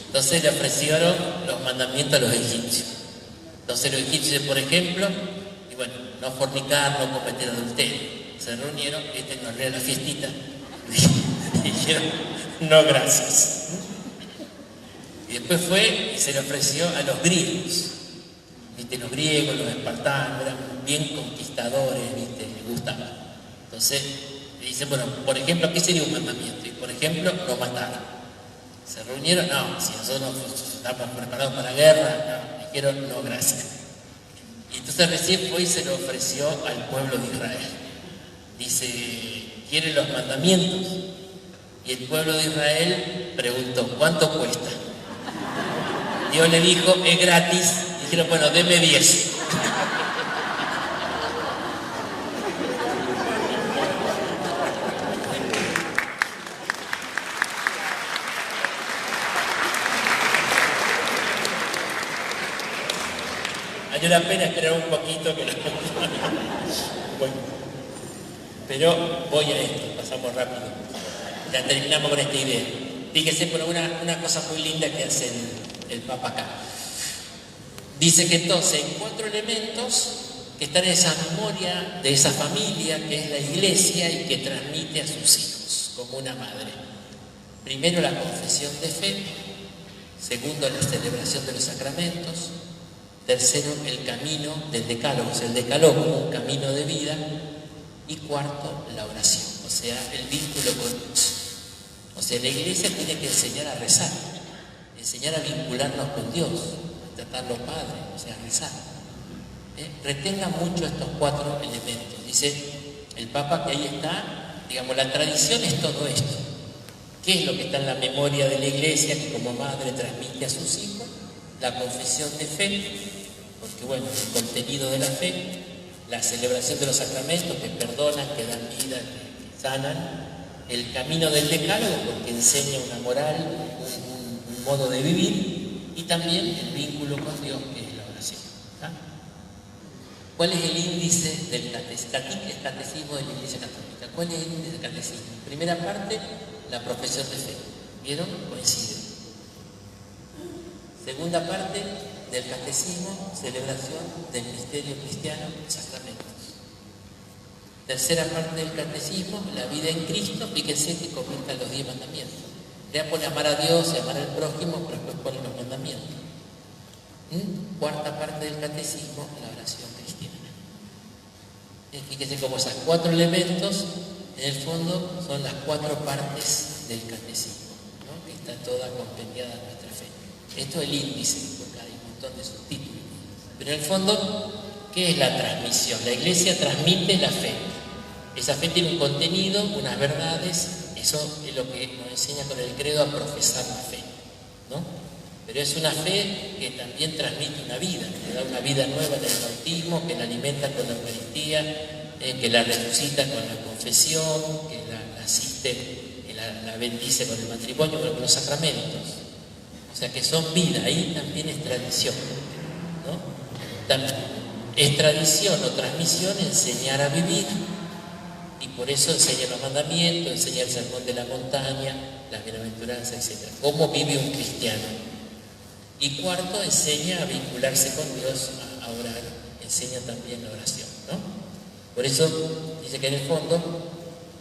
Entonces le ofrecieron los mandamientos a los egipcios. Entonces los egipcios, por ejemplo, y bueno, no fornicar, no cometer adulterio. Se reunieron, no arregla la fiestita. Dijeron, no, gracias. Y después fue y se le ofreció a los griegos. ¿Viste? Los griegos, los espartanos, eran bien conquistadores, ¿viste? Les gustaba. Entonces le dicen, bueno, por ejemplo, ¿qué sería un mandamiento? Y por ejemplo, no matar. Se reunieron, no, si nosotros estamos preparados para la guerra, no. Dijeron, no, gracias. Y entonces recién fue y se lo ofreció al pueblo de Israel. Dice, ¿quieren los mandamientos? Y el pueblo de Israel preguntó, ¿cuánto cuesta? Dios le dijo, es gratis. Dijeron, bueno, deme 10. valió la pena esperar un poquito que bueno, pero voy a esto, pasamos rápido. Ya terminamos con esta idea. Fíjese por una cosa muy linda que hace el Papa acá. Dice que entonces hay 4 elementos que están en esa memoria de esa familia que es la iglesia y que transmite a sus hijos como una madre. Primero, la confesión de fe. Segundo, la celebración de los sacramentos. Tercero, el camino del decálogo, o sea, el decálogo como un camino de vida. Y cuarto, la oración, o sea, el vínculo con Dios. O sea, la iglesia tiene que enseñar a rezar, enseñar a vincularnos con Dios, a tratarlo Padre, o sea, a rezar. Retenga mucho estos 4 elementos. Dice el Papa que ahí está, digamos, la tradición es todo esto. ¿Qué es lo que está en la memoria de la iglesia que como madre transmite a sus hijos? La confesión de fe, porque bueno, el contenido de la fe, la celebración de los sacramentos que perdonan, que dan vida, que sanan, el camino del decálogo porque enseña una moral, un modo de vivir, y también el vínculo con Dios que es la oración. ¿Tá? ¿Cuál es el índice del catecismo de la Iglesia Católica? ¿Cuál es el índice del catecismo? Primera parte, la profesión de fe. ¿Vieron? Coincide. Segunda parte del catecismo, celebración del misterio cristiano, sacramentos. Tercera parte del catecismo, la vida en Cristo, fíjense que comenta los 10 mandamientos. Ya pone amar a Dios y amar al prójimo, pero después pone los mandamientos. Cuarta parte del catecismo, la oración cristiana. Fíjense como esos 4 elementos, en el fondo, son las 4 partes del catecismo, ¿no? Que está toda compendiada en nuestra fe. Esto es el índice, porque hay un montón de subtítulos. Pero en el fondo, ¿qué es la transmisión? La iglesia transmite la fe. Esa fe tiene un contenido, unas verdades, eso es lo que nos enseña con el credo a profesar la fe, ¿no? Pero es una fe que también transmite una vida, que da una vida nueva en el bautismo, que la alimenta con la Eucaristía, que la resucita con la confesión, que la asiste, que la bendice con el matrimonio, con los sacramentos. O sea que son vida, ahí también es tradición, ¿no? También es tradición o transmisión enseñar a vivir. Y por eso enseña los mandamientos, enseña el sermón de la montaña, las bienaventuranzas, etc. ¿Cómo vive un cristiano? Y cuarto, enseña a vincularse con Dios, a orar, enseña también la oración, ¿no? Por eso dice que en el fondo,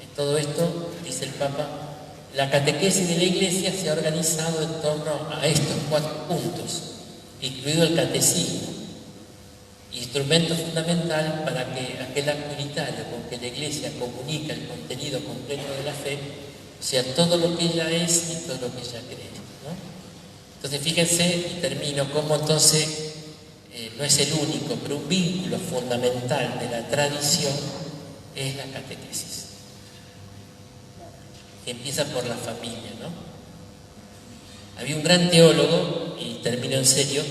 en todo esto, dice el Papa, la catequesis de la Iglesia se ha organizado en torno a estos 4 puntos, incluido el catecismo, instrumento fundamental para que aquel acto unitario con que la Iglesia comunica el contenido completo de la fe sea todo lo que ella es y todo lo que ella cree, ¿no? Entonces fíjense, y termino, cómo entonces no es el único, pero un vínculo fundamental de la tradición es la catequesis, que empieza por la familia, ¿no? Había un gran teólogo, y termino en serio,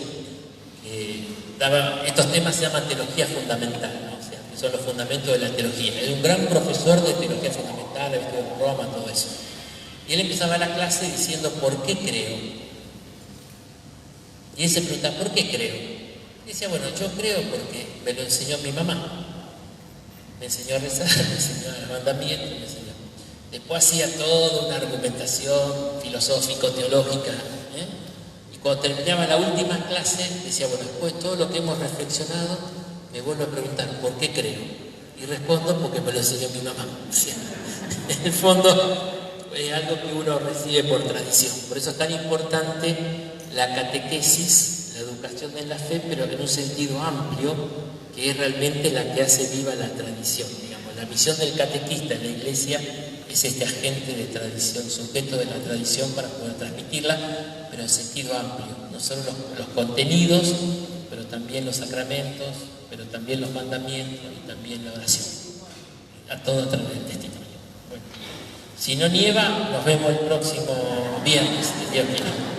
estos temas se llaman teología fundamental, ¿no? O sea, que son los fundamentos de la teología. Es un gran profesor de teología fundamental, ha visto en Roma, todo eso. Y él empezaba la clase diciendo, ¿por qué creo? Y él se preguntaba, ¿por qué creo? Y decía, bueno, yo creo porque me lo enseñó mi mamá. Me enseñó a rezar, me enseñó a los mandamientos, me enseñó. Después hacía toda una argumentación filosófico-teológica, Y cuando terminaba la última clase, decía, bueno, después de todo lo que hemos reflexionado, me vuelvo a preguntar, ¿por qué creo? Y respondo, porque me lo enseñó mi mamá. O sea, en el fondo, es algo que uno recibe por tradición. Por eso es tan importante la catequesis, la educación en la fe, pero en un sentido amplio, que es realmente la que hace viva la tradición. Digamos, la misión del catequista en la Iglesia es este agente de tradición, sujeto de la tradición para poder transmitirla, pero en sentido amplio, no solo los contenidos, pero también los sacramentos, pero también los mandamientos y también la oración, a todo a través del testimonio. Bueno, si no nieva, nos vemos el próximo viernes, el día 1.